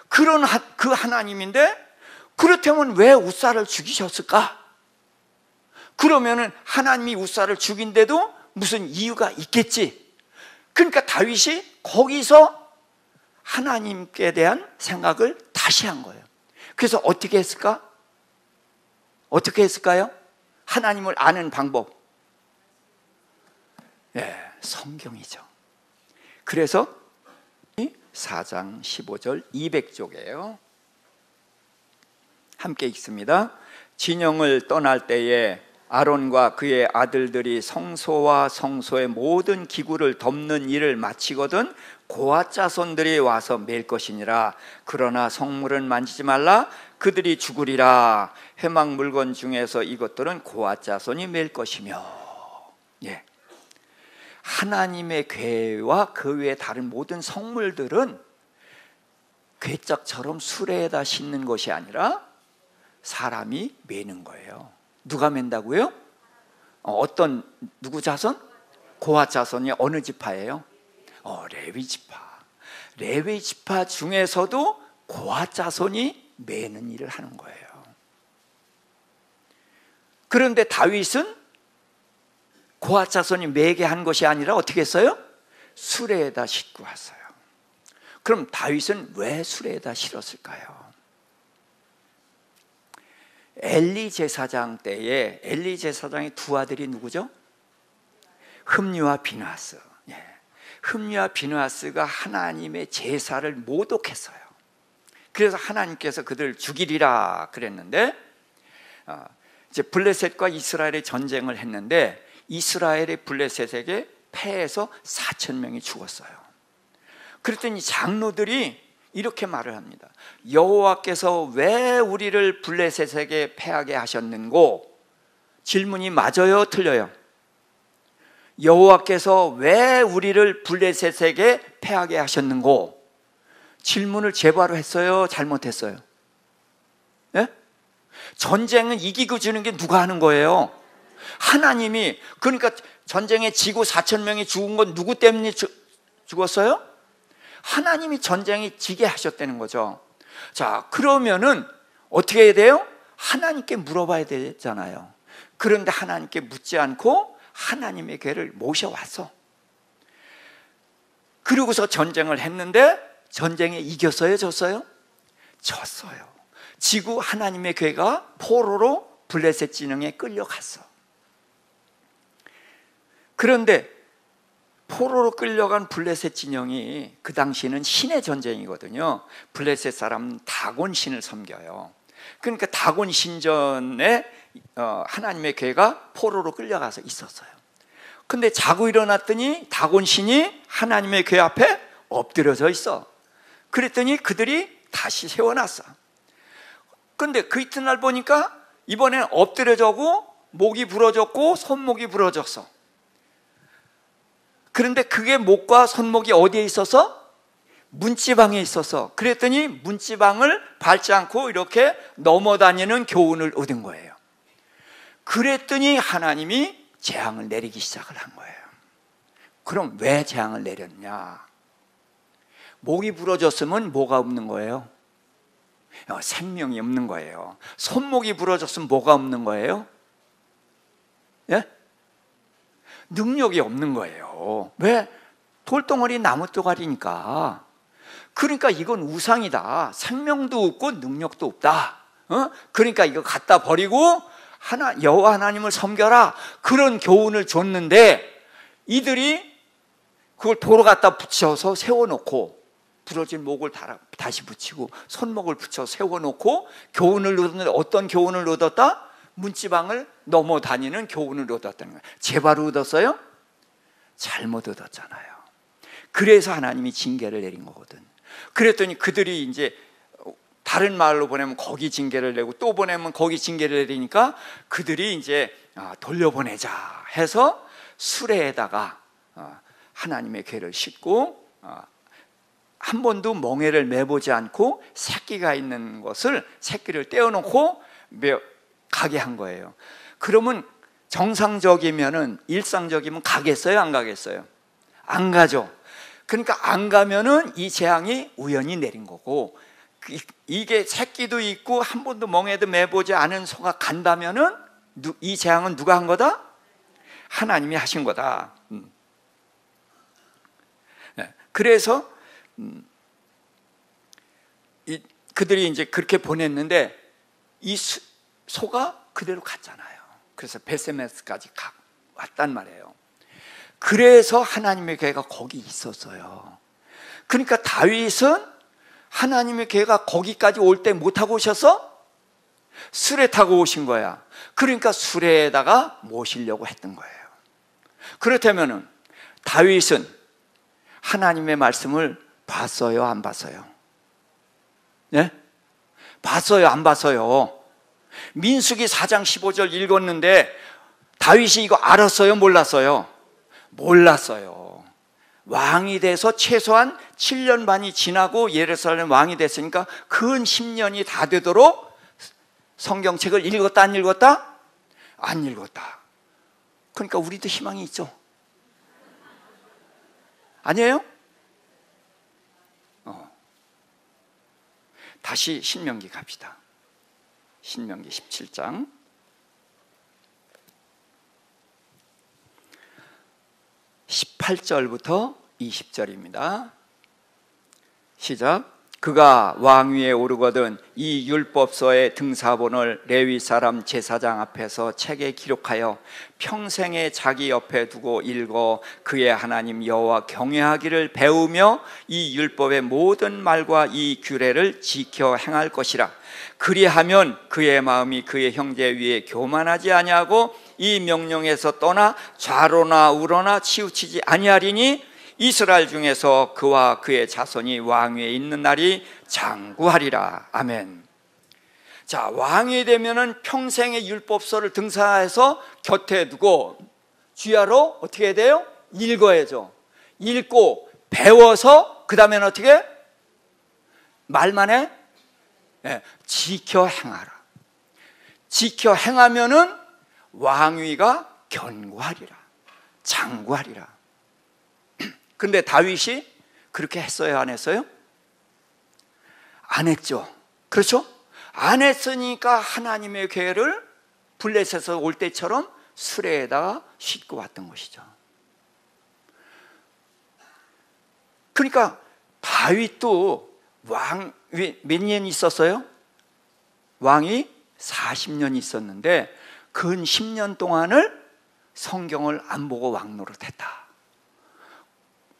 Speaker 1: 그런 그 하나님인데, 그렇다면 왜 우사를 죽이셨을까? 그러면은 하나님이 우사를 죽인데도 무슨 이유가 있겠지. 그러니까 다윗이 거기서 하나님께 대한 생각을 다시 한 거예요. 그래서 어떻게 했을까? 어떻게 했을까요? 하나님을 아는 방법. 성경이죠. 그래서 4장 15절 200쪽이에요. 함께 읽습니다. 진영을 떠날 때에 아론과 그의 아들들이 성소와 성소의 모든 기구를 덮는 일을 마치거든 고앗 자손들이 와서 맬 것이니라. 그러나 성물은 만지지 말라. 그들이 죽으리라. 회막 물건 중에서 이것들은 고앗 자손이 맬 것이며. 하나님의 궤와 그 외의 다른 모든 성물들은 궤짝처럼 수레에다 싣는 것이 아니라 사람이 매는 거예요. 누가 맨다고요? 누구 자손? 고앗 자손이 어느 지파예요? 레위 지파. 레위 지파 중에서도 고앗 자손이 매는 일을 하는 거예요. 그런데 다윗은 고앗 자손이 매게 한 것이 아니라 어떻게 했어요? 수레에다 싣고 왔어요. 그럼 다윗은 왜 수레에다 실었을까요? 엘리 제사장 때에 엘리 제사장의 두 아들이 누구죠? 흠니와 비느하스. 흠니와 비느하스가 하나님의 제사를 모독했어요. 그래서 하나님께서 그들을 죽이리라 그랬는데, 이제 블레셋과 이스라엘의 전쟁을 했는데 이스라엘의 블레셋에게 패해서 4,000명이 죽었어요. 그랬더니 장로들이 이렇게 말을 합니다. 여호와께서 왜 우리를 블레셋에게 패하게 하셨는고? 질문이 맞아요, 틀려요? 여호와께서 왜 우리를 블레셋에게 패하게 하셨는고? 질문을 제바로 했어요, 잘못했어요? 전쟁은 이기고 지는 게 누가 하는 거예요? 하나님이. 그러니까 전쟁에 지고 4,000명이 죽은 건 누구 때문에 죽었어요? 하나님이 전쟁이 지게 하셨다는 거죠. 자, 그러면은 어떻게 해야 돼요? 하나님께 물어봐야 되잖아요. 그런데 하나님께 묻지 않고 하나님의 궤를 모셔왔어. 그리고서 전쟁을 했는데 전쟁에 이겼어요, 졌어요? 졌어요. 지고 하나님의 궤가 포로로 블레셋 진영에 끌려갔어. 그런데 포로로 끌려간 블레셋 진영이 그 당시는 신의 전쟁이거든요. 블레셋 사람은 다곤 신을 섬겨요. 그러니까 다곤 신전에 하나님의 궤가 포로로 끌려가서 있었어요. 근데 자고 일어났더니 다곤 신이 하나님의 궤 앞에 엎드려져 있어. 그랬더니 그들이 다시 세워놨어. 근데 그 이튿날 보니까 이번엔 엎드려져고 목이 부러졌고 손목이 부러졌어. 그런데 그게 목과 손목이 어디에 있어서? 문지방에 있어서, 그랬더니 문지방을 밟지 않고 이렇게 넘어다니는 교훈을 얻은 거예요. 그랬더니 하나님이 재앙을 내리기 시작을 한 거예요. 그럼 왜 재앙을 내렸냐? 목이 부러졌으면 뭐가 없는 거예요? 생명이 없는 거예요. 손목이 부러졌으면 뭐가 없는 거예요? 예? 능력이 없는 거예요. 왜? 돌덩어리 나무 쪼가리니까. 그러니까 이건 우상이다. 생명도 없고 능력도 없다. 그러니까 이거 갖다 버리고 여호와 하나님을 섬겨라. 그런 교훈을 줬는데 이들이 그걸 도로 갖다 붙여서 세워놓고, 부러진 목을 다시 붙이고 손목을 붙여 세워놓고 교훈을 얻었는데, 어떤 교훈을 얻었다? 문지방을 넘어다니는 교훈을 얻었다는 거예요. 제바로 얻었어요? 잘못 얻었잖아요. 그래서 하나님이 징계를 내린 거거든. 그랬더니 그들이 이제 다른 마을로 보내면 거기 징계를 내고, 또 보내면 거기 징계를 내리니까 그들이 이제 돌려보내자 해서 수레에다가 하나님의 괴를 싣고 한 번도 멍에를 매보지 않고 새끼가 있는 것을, 새끼를 떼어놓고 가게 한 거예요. 그러면 정상적이면은, 일상적이면 가겠어요? 안 가겠어요? 안 가죠. 그러니까 안 가면은 이 재앙이 우연히 내린 거고, 이게 새끼도 있고 한 번도 멍에도 매보지 않은 소가 간다면은 이 재앙은 누가 한 거다? 하나님이 하신 거다. 그래서 그들이 이제 그렇게 보냈는데 이 소가 그대로 갔잖아요. 그래서 베세메스까지 왔단 말이에요. 그래서 하나님의 괴가 거기 있었어요. 그러니까 다윗은 하나님의 괴가 거기까지 올 때 못 타고 오셔서 수레 타고 오신 거야. 그러니까 수레에다가 모시려고 했던 거예요. 그렇다면은 다윗은 하나님의 말씀을 봤어요, 안 봤어요? 예? 봤어요, 안 봤어요? 민수기 4장 15절 읽었는데 다윗이 이거 알았어요, 몰랐어요? 몰랐어요. 왕이 돼서 최소한 7년 반이 지나고 예루살렘 왕이 됐으니까 근 10년이 다 되도록 성경책을 읽었다, 안 읽었다? 안 읽었다. 그러니까 우리도 희망이 있죠. 아니에요? 다시 신명기 갑시다. 신명기 17장 18절부터 20절입니다. 시작. 그가 왕위에 오르거든 이 율법서의 등사본을 레위 사람 제사장 앞에서 책에 기록하여 평생에 자기 옆에 두고 읽어 그의 하나님 여호와 경외하기를 배우며 이 율법의 모든 말과 이 규례를 지켜 행할 것이라. 그리하면 그의 마음이 그의 형제 위에 교만하지 아니하고 이 명령에서 떠나 좌로나 우로나 치우치지 아니하리니 이스라엘 중에서 그와 그의 자손이 왕위에 있는 날이 장구하리라. 아멘. 자, 왕이 되면은 평생의 율법서를 등사해서 곁에 두고 주야로 어떻게 해야 돼요? 읽어야죠. 읽고 배워서 그 다음에는 어떻게? 말만 해? 네, 지켜 행하라. 지켜 행하면은 왕위가 견고하리라, 장구하리라. 근데 다윗이 그렇게 했어요, 안 했어요? 안 했죠. 그렇죠? 안 했으니까 하나님의 괴를 블레셋에서 올 때처럼 수레에다가 싣고 왔던 것이죠. 그러니까 다윗도 왕 몇 년 있었어요? 왕이 40년 있었는데 근 10년 동안을 성경을 안 보고 왕노릇했다.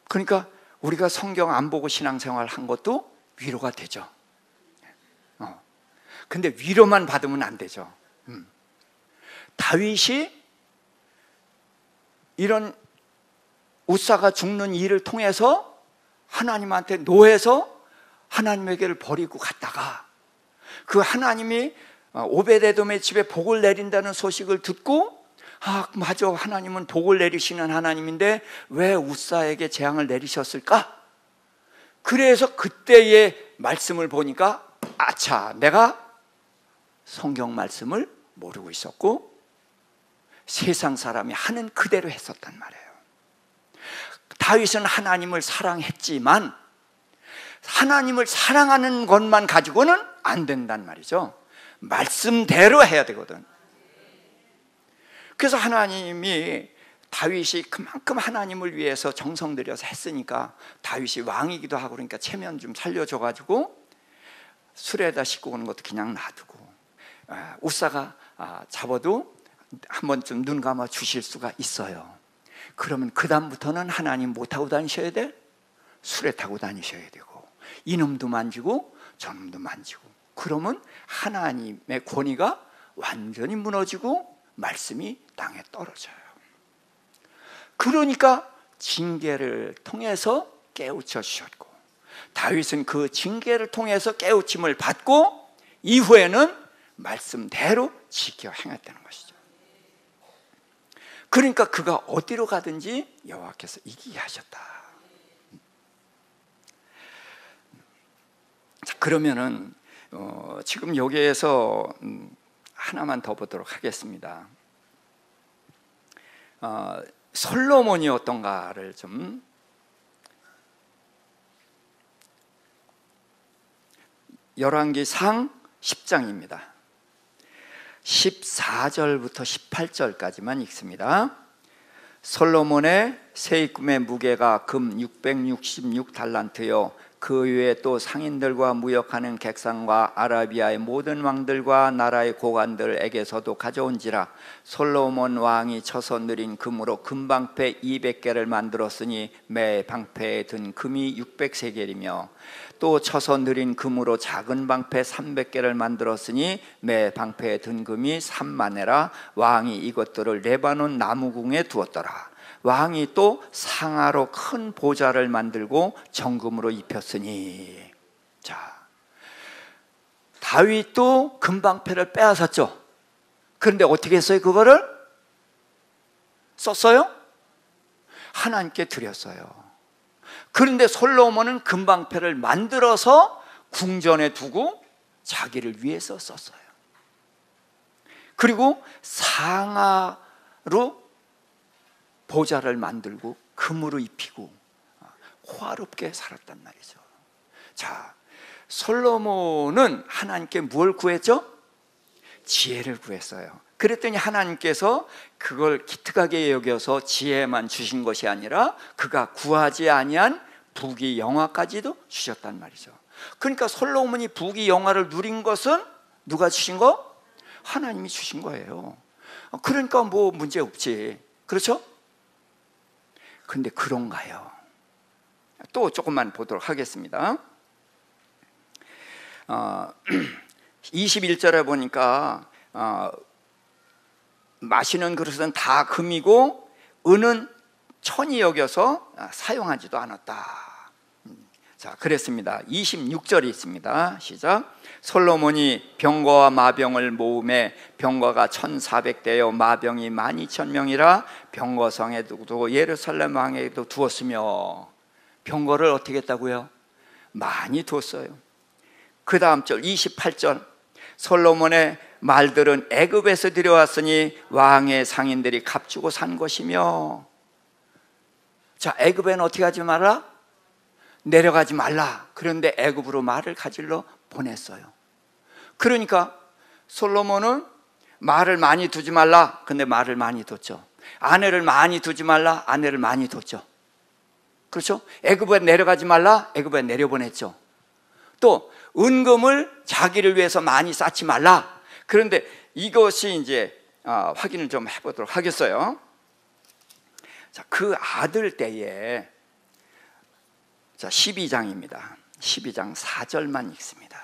Speaker 1: 그러니까 우리가 성경 안 보고 신앙생활 한 것도 위로가 되죠. 근데 위로만 받으면 안 되죠. 다윗이 이런 웃사가 죽는 일을 통해서 하나님한테 노해서 하나님에게를 버리고 갔다가 그 하나님이 오베데돔의 집에 복을 내린다는 소식을 듣고 아, 맞아. 하나님은 복을 내리시는 하나님인데 왜 웃사에게 재앙을 내리셨을까? 그래서 그때의 말씀을 보니까 아차, 내가 성경 말씀을 모르고 있었고 세상 사람이 하는 그대로 했었단 말이에요. 다윗은 하나님을 사랑했지만 하나님을 사랑하는 것만 가지고는 안 된단 말이죠. 말씀대로 해야 되거든. 그래서 하나님이 다윗이 그만큼 하나님을 위해서 정성 들여서 했으니까 다윗이 왕이기도 하고 그러니까 체면 좀 살려줘가지고 술에다 싣고 오는 것도 그냥 놔두고 우사가 잡아도 한 번쯤 눈 감아 주실 수가 있어요. 그러면 그 다음부터는 하나님 뭐 타고 다니셔야 돼? 술에 타고 다니셔야 되고 이놈도 만지고 저놈도 만지고 그러면 하나님의 권위가 완전히 무너지고 말씀이 땅에 떨어져요. 그러니까 징계를 통해서 깨우쳐 주셨고 다윗은 그 징계를 통해서 깨우침을 받고 이후에는 말씀대로 지켜 행했다는 것이죠. 그러니까 그가 어디로 가든지 여호와께서 이기게 하셨다. 자, 그러면은 지금 여기에서 하나만 더 보도록 하겠습니다. 솔로몬이 어떤가를 좀 열왕기상 10장입니다. 14절부터 18절까지만 읽습니다. 솔로몬의 세입금의 무게가 금 666달란트요 그 외에 또 상인들과 무역하는 객상과 아라비아의 모든 왕들과 나라의 고관들에게서도 가져온지라. 솔로몬 왕이 쳐서 느린 금으로 금방패 200개를 만들었으니 매 방패에 든 금이 600세겔이며 또 쳐서 느린 금으로 작은 방패 300개를 만들었으니 매 방패에 든 금이 3만에라. 왕이 이것들을 레바논 나무궁에 두었더라. 왕이 또 상아로 큰 보좌를 만들고 정금으로 입혔으니. 자, 다윗도 금방패를 빼앗았죠. 그런데 어떻게 했어요? 그거를 썼어요? 하나님께 드렸어요. 그런데 솔로몬은 금방패를 만들어서 궁전에 두고 자기를 위해서 썼어요. 그리고 상아로 보좌를 만들고 금으로 입히고 호화롭게 살았단 말이죠. 자, 솔로몬은 하나님께 뭘 구했죠? 지혜를 구했어요. 그랬더니 하나님께서 그걸 기특하게 여겨서 지혜만 주신 것이 아니라 그가 구하지 아니한 부귀영화까지도 주셨단 말이죠. 그러니까 솔로몬이 부귀영화를 누린 것은 누가 주신 거? 하나님이 주신 거예요. 그러니까 뭐 문제 없지. 그렇죠? 근데 그런가요? 또 조금만 보도록 하겠습니다. 21절에 보니까 마시는 그릇은 다 금이고 은은 천이 여겨서 사용하지도 않았다. 자, 그랬습니다. 26절이 있습니다. 시작. 솔로몬이 병거와 마병을 모음에 병거가 1400대여 마병이 12000명이라 병거성에 두고 예루살렘 왕에게도 두었으며. 병거를 어떻게 했다고요? 많이 두었어요. 그 다음 절 28절. 솔로몬의 말들은 애굽에서 들여왔으니 왕의 상인들이 값주고 산 것이며. 자, 애굽에는 어떻게 하지 말라? 내려가지 말라. 그런데 애굽으로 말을 가지러 보냈어요. 그러니까 솔로몬은 말을 많이 두지 말라. 근데 말을 많이 뒀죠. 아내를 많이 두지 말라. 아내를 많이 뒀죠. 그렇죠? 애굽에 내려가지 말라. 애굽에 내려보냈죠. 또 은금을 자기를 위해서 많이 쌓지 말라. 그런데 이것이 이제 확인을 좀 해보도록 하겠어요. 자, 그 아들 때에, 자, 12장입니다. 12장 4절만 읽습니다.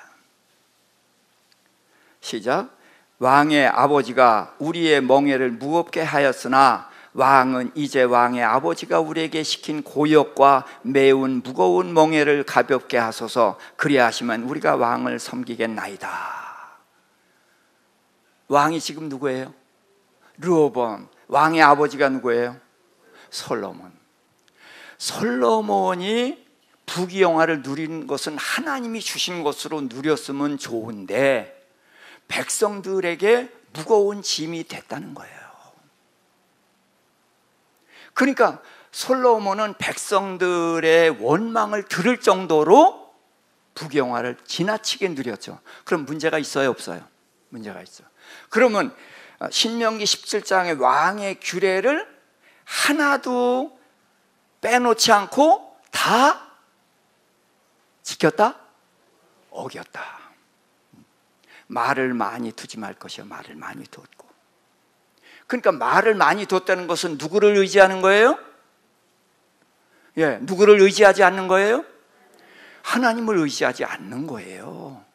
Speaker 1: 시작. 왕의 아버지가 우리의 멍에를 무겁게 하였으나 왕은 이제 왕의 아버지가 우리에게 시킨 고역과 매운 무거운 멍에를 가볍게 하소서. 그리하시면 우리가 왕을 섬기겠나이다. 왕이 지금 누구예요? 르호보암. 왕의 아버지가 누구예요? 솔로몬. 솔로몬이 부귀영화를 누리는 것은 하나님이 주신 것으로 누렸으면 좋은데 백성들에게 무거운 짐이 됐다는 거예요. 그러니까 솔로몬은 백성들의 원망을 들을 정도로 부귀영화를 지나치게 누렸죠. 그럼 문제가 있어요, 없어요? 문제가 있어요. 그러면 신명기 17장의 왕의 규례를 하나도 빼놓지 않고 다 지켰다? 어겼다. 말을 많이 두지 말 것이요, 말을 많이 뒀고. 그러니까 말을 많이 뒀다는 것은 누구를 의지하는 거예요? 예, 누구를 의지하지 않는 거예요? 하나님을 의지하지 않는 거예요.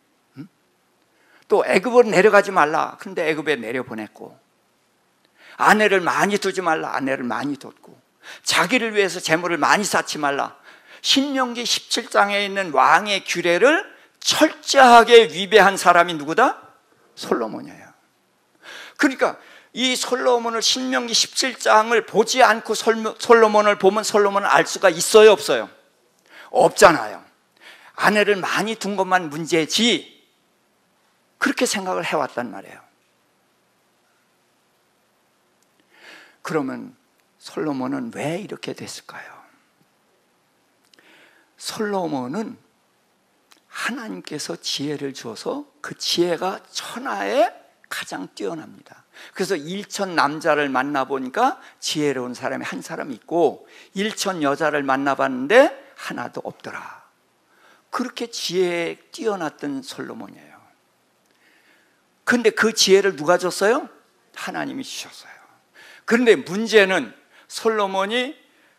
Speaker 1: 또 애굽으로 내려가지 말라. 그런데 애굽에 내려보냈고, 아내를 많이 두지 말라. 아내를 많이 뒀고, 자기를 위해서 재물을 많이 쌓지 말라. 신명기 17장에 있는 왕의 규례를 철저하게 위배한 사람이 누구다? 솔로몬이에요. 그러니까 이 솔로몬을 신명기 17장을 보지 않고 솔로몬을 보면 솔로몬을 알 수가 있어요, 없어요? 없잖아요. 아내를 많이 둔 것만 문제지, 그렇게 생각을 해왔단 말이에요. 그러면 솔로몬은 왜 이렇게 됐을까요? 솔로몬은 하나님께서 지혜를 주어서 그 지혜가 천하에 가장 뛰어납니다. 그래서 1천 남자를 만나보니까 지혜로운 사람이 한 사람 있고 1천 여자를 만나봤는데 하나도 없더라. 그렇게 지혜에 뛰어났던 솔로몬이에요. 그런데 그 지혜를 누가 줬어요? 하나님이 주셨어요. 그런데 문제는 솔로몬이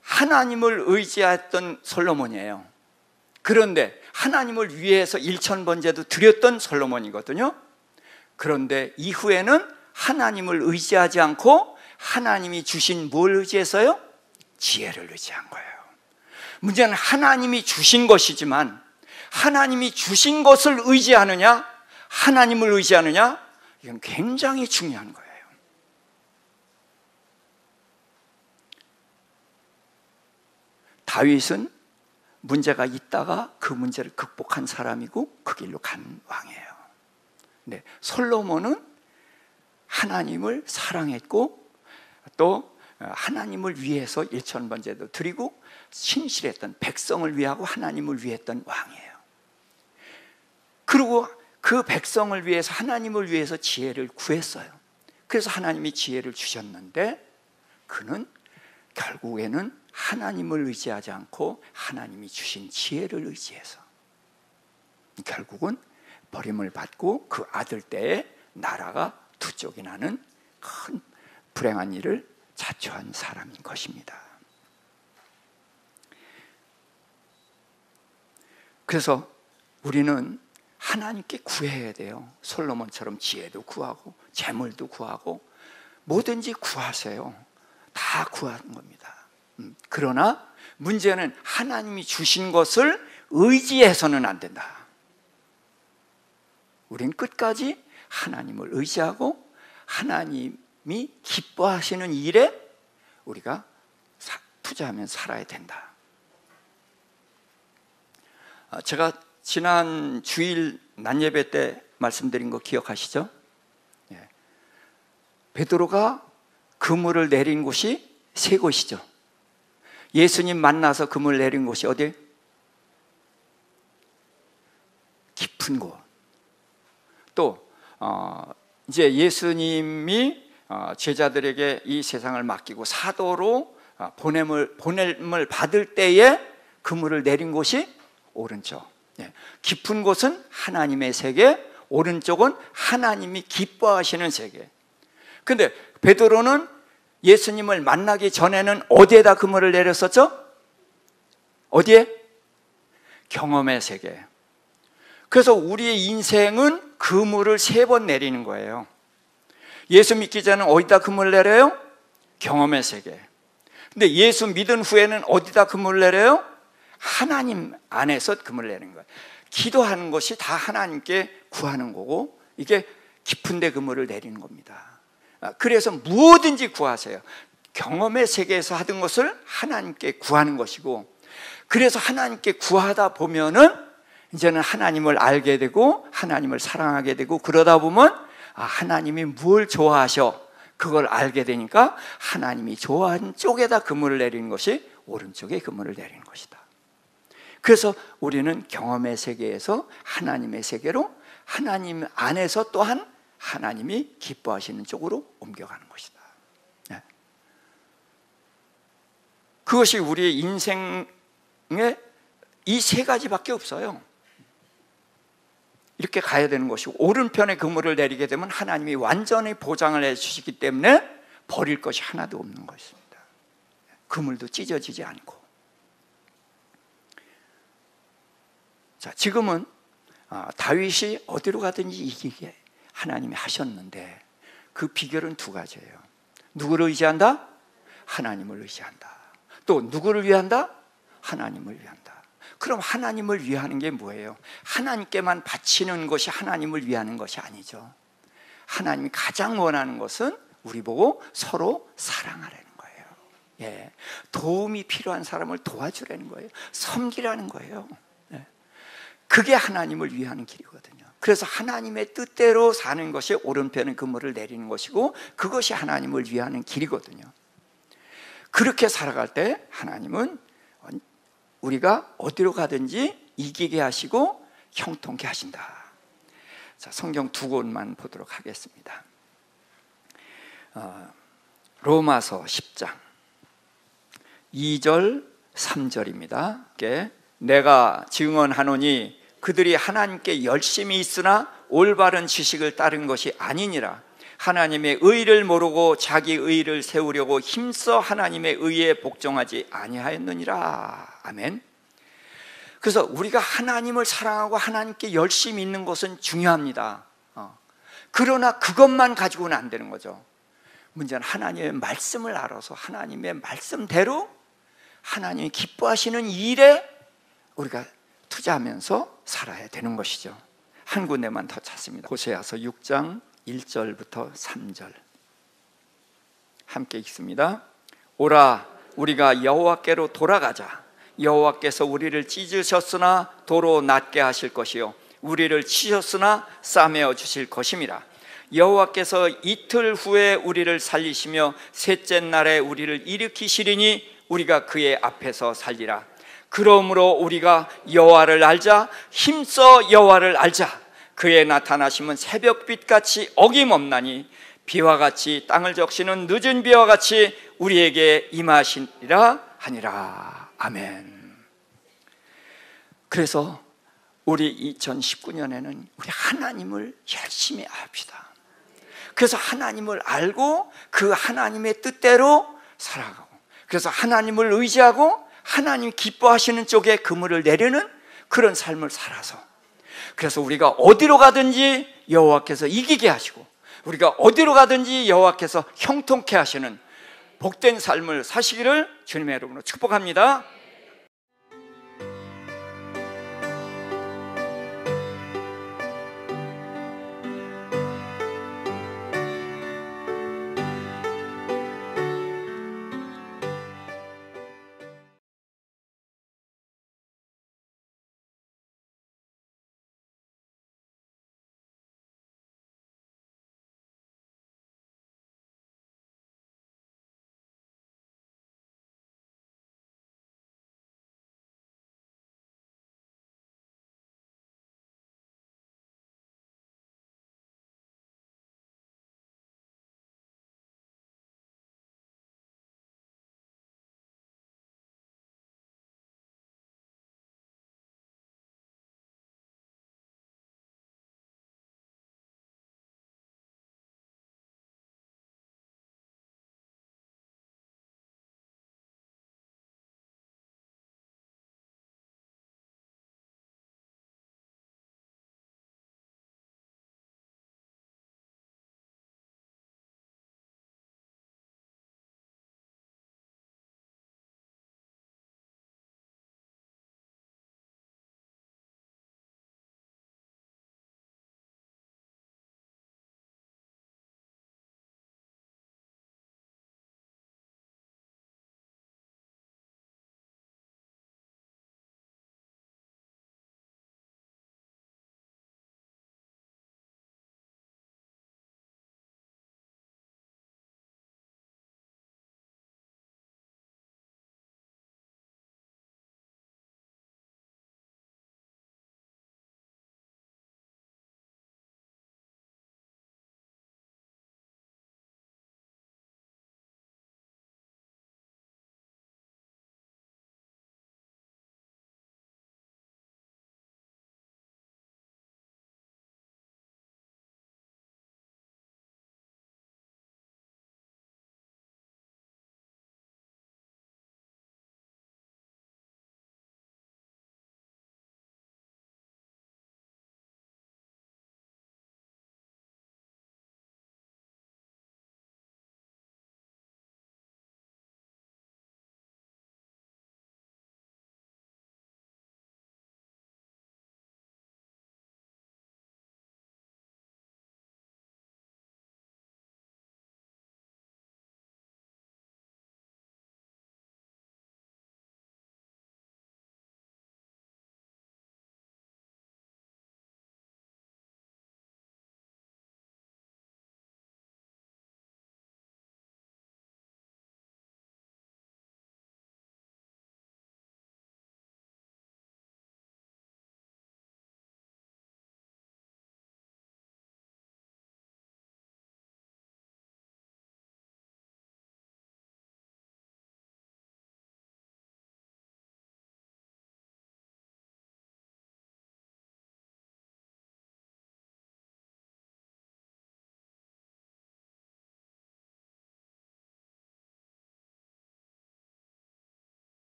Speaker 1: 하나님을 의지했던 솔로몬이에요. 그런데 하나님을 위해서 1,000번제도 드렸던 솔로몬이거든요. 그런데 이후에는 하나님을 의지하지 않고 하나님이 주신 뭘 의지해서요? 지혜를 의지한 거예요. 문제는 하나님이 주신 것이지만 하나님이 주신 것을 의지하느냐, 하나님을 의지하느냐, 이건 굉장히 중요한 거예요. 다윗은 문제가 있다가 그 문제를 극복한 사람이고 그 길로 간 왕이에요. 네, 솔로몬은 하나님을 사랑했고 또 하나님을 위해서 1,000번제도 드리고 신실했던, 백성을 위하고 하나님을 위했던 왕이에요. 그리고 그 백성을 위해서, 하나님을 위해서 지혜를 구했어요. 그래서 하나님이 지혜를 주셨는데 그는 결국에는 하나님을 의지하지 않고 하나님이 주신 지혜를 의지해서 결국은 버림을 받고 그 아들 때에 나라가 두 쪽이 나는 큰 불행한 일을 자초한 사람인 것입니다. 그래서 우리는 하나님께 구해야 돼요. 솔로몬처럼 지혜도 구하고 재물도 구하고 뭐든지 구하세요. 다 구하는 겁니다. 그러나 문제는 하나님이 주신 것을 의지해서는 안 된다. 우린 끝까지 하나님을 의지하고 하나님이 기뻐하시는 일에 우리가 투자하면 살아야 된다. 제가 지난 주일 낮예배 때 말씀드린 거 기억하시죠? 베드로가 그물을 내린 곳이 세 곳이죠. 예수님 만나서 그물을 내린 곳이 어디? 깊은 곳. 또 이제 예수님이 제자들에게 이 세상을 맡기고 사도로 보냄을 받을 때에 그물을 내린 곳이 오른쪽. 깊은 곳은 하나님의 세계, 오른쪽은 하나님이 기뻐하시는 세계. 근데 베드로는 예수님을 만나기 전에는 어디에다 그물을 내렸었죠? 어디에? 경험의 세계. 그래서 우리의 인생은 그물을 3번 내리는 거예요. 예수 믿기 전에는 어디다 그물을 내려요? 경험의 세계. 근데 예수 믿은 후에는 어디다 그물을 내려요? 하나님 안에서 그물을 내는 거예요. 기도하는 것이 다 하나님께 구하는 거고 이게 깊은 데 그물을 내리는 겁니다. 그래서 무엇든지 구하세요. 경험의 세계에서 하던 것을 하나님께 구하는 것이고 그래서 하나님께 구하다 보면은 이제는 하나님을 알게 되고 하나님을 사랑하게 되고, 그러다 보면 하나님이 뭘 좋아하셔 그걸 알게 되니까 하나님이 좋아하는 쪽에다 그물을 내리는 것이 오른쪽에 그물을 내리는 것이다. 그래서 우리는 경험의 세계에서 하나님의 세계로, 하나님 안에서 또한 하나님이 기뻐하시는 쪽으로 옮겨가는 것이다. 그것이 우리의 인생에 이 세 가지밖에 없어요. 이렇게 가야 되는 것이고, 오른편에 그물을 내리게 되면 하나님이 완전히 보장을 해주시기 때문에 버릴 것이 하나도 없는 것입니다. 그물도 찢어지지 않고. 자, 지금은 다윗이 어디로 가든지 이기게 하나님이 하셨는데, 그 비결은 두 가지예요. 누구를 의지한다? 하나님을 의지한다. 또 누구를 위한다? 하나님을 위한다. 그럼 하나님을 위하는 게 뭐예요? 하나님께만 바치는 것이 하나님을 위하는 것이 아니죠. 하나님이 가장 원하는 것은 우리 보고 서로 사랑하라는 거예요. 예, 도움이 필요한 사람을 도와주라는 거예요. 섬기라는 거예요. 예, 그게 하나님을 위하는 길이거든요. 그래서 하나님의 뜻대로 사는 것이 오른편에 그물을 내리는 것이고, 그것이 하나님을 위하는 길이거든요. 그렇게 살아갈 때 하나님은 우리가 어디로 가든지 이기게 하시고 형통케 하신다. 자, 성경 두 곳만 보도록 하겠습니다. 로마서 10장 2절 3절입니다. 내가 증언하노니 그들이 하나님께 열심히 있으나 올바른 지식을 따른 것이 아니니라. 하나님의 의를 모르고 자기 의를 세우려고 힘써 하나님의 의에 복종하지 아니하였느니라. 아멘. 그래서 우리가 하나님을 사랑하고 하나님께 열심히 있는 것은 중요합니다. 그러나 그것만 가지고는 안 되는 거죠. 문제는 하나님의 말씀을 알아서 하나님의 말씀대로 하나님이 기뻐하시는 일에 우리가 투자하면서 살아야 되는 것이죠. 한 군데만 더 찾습니다. 호세아서 6장 1절부터 3절 함께 읽습니다. 오라, 우리가 여호와께로 돌아가자. 여호와께서 우리를 찢으셨으나 도로 낫게 하실 것이요 우리를 치셨으나 싸매어 주실 것임이라. 여호와께서 이틀 후에 우리를 살리시며 셋째 날에 우리를 일으키시리니 우리가 그의 앞에서 살리라. 그러므로 우리가 여호와를 알자. 힘써 여호와를 알자. 그의 나타나심은 새벽빛같이 어김없나니 비와 같이 땅을 적시는 늦은 비와 같이 우리에게 임하시리라 하니라. 아멘. 그래서 우리 2019년에는 우리 하나님을 열심히 합시다. 그래서 하나님을 알고 그 하나님의 뜻대로 살아가고, 그래서 하나님을 의지하고 하나님 기뻐하시는 쪽에 그물을 내리는 그런 삶을 살아서, 그래서 우리가 어디로 가든지 여호와께서 이기게 하시고 우리가 어디로 가든지 여호와께서 형통케 하시는 복된 삶을 사시기를 주님의 이름으로 축복합니다.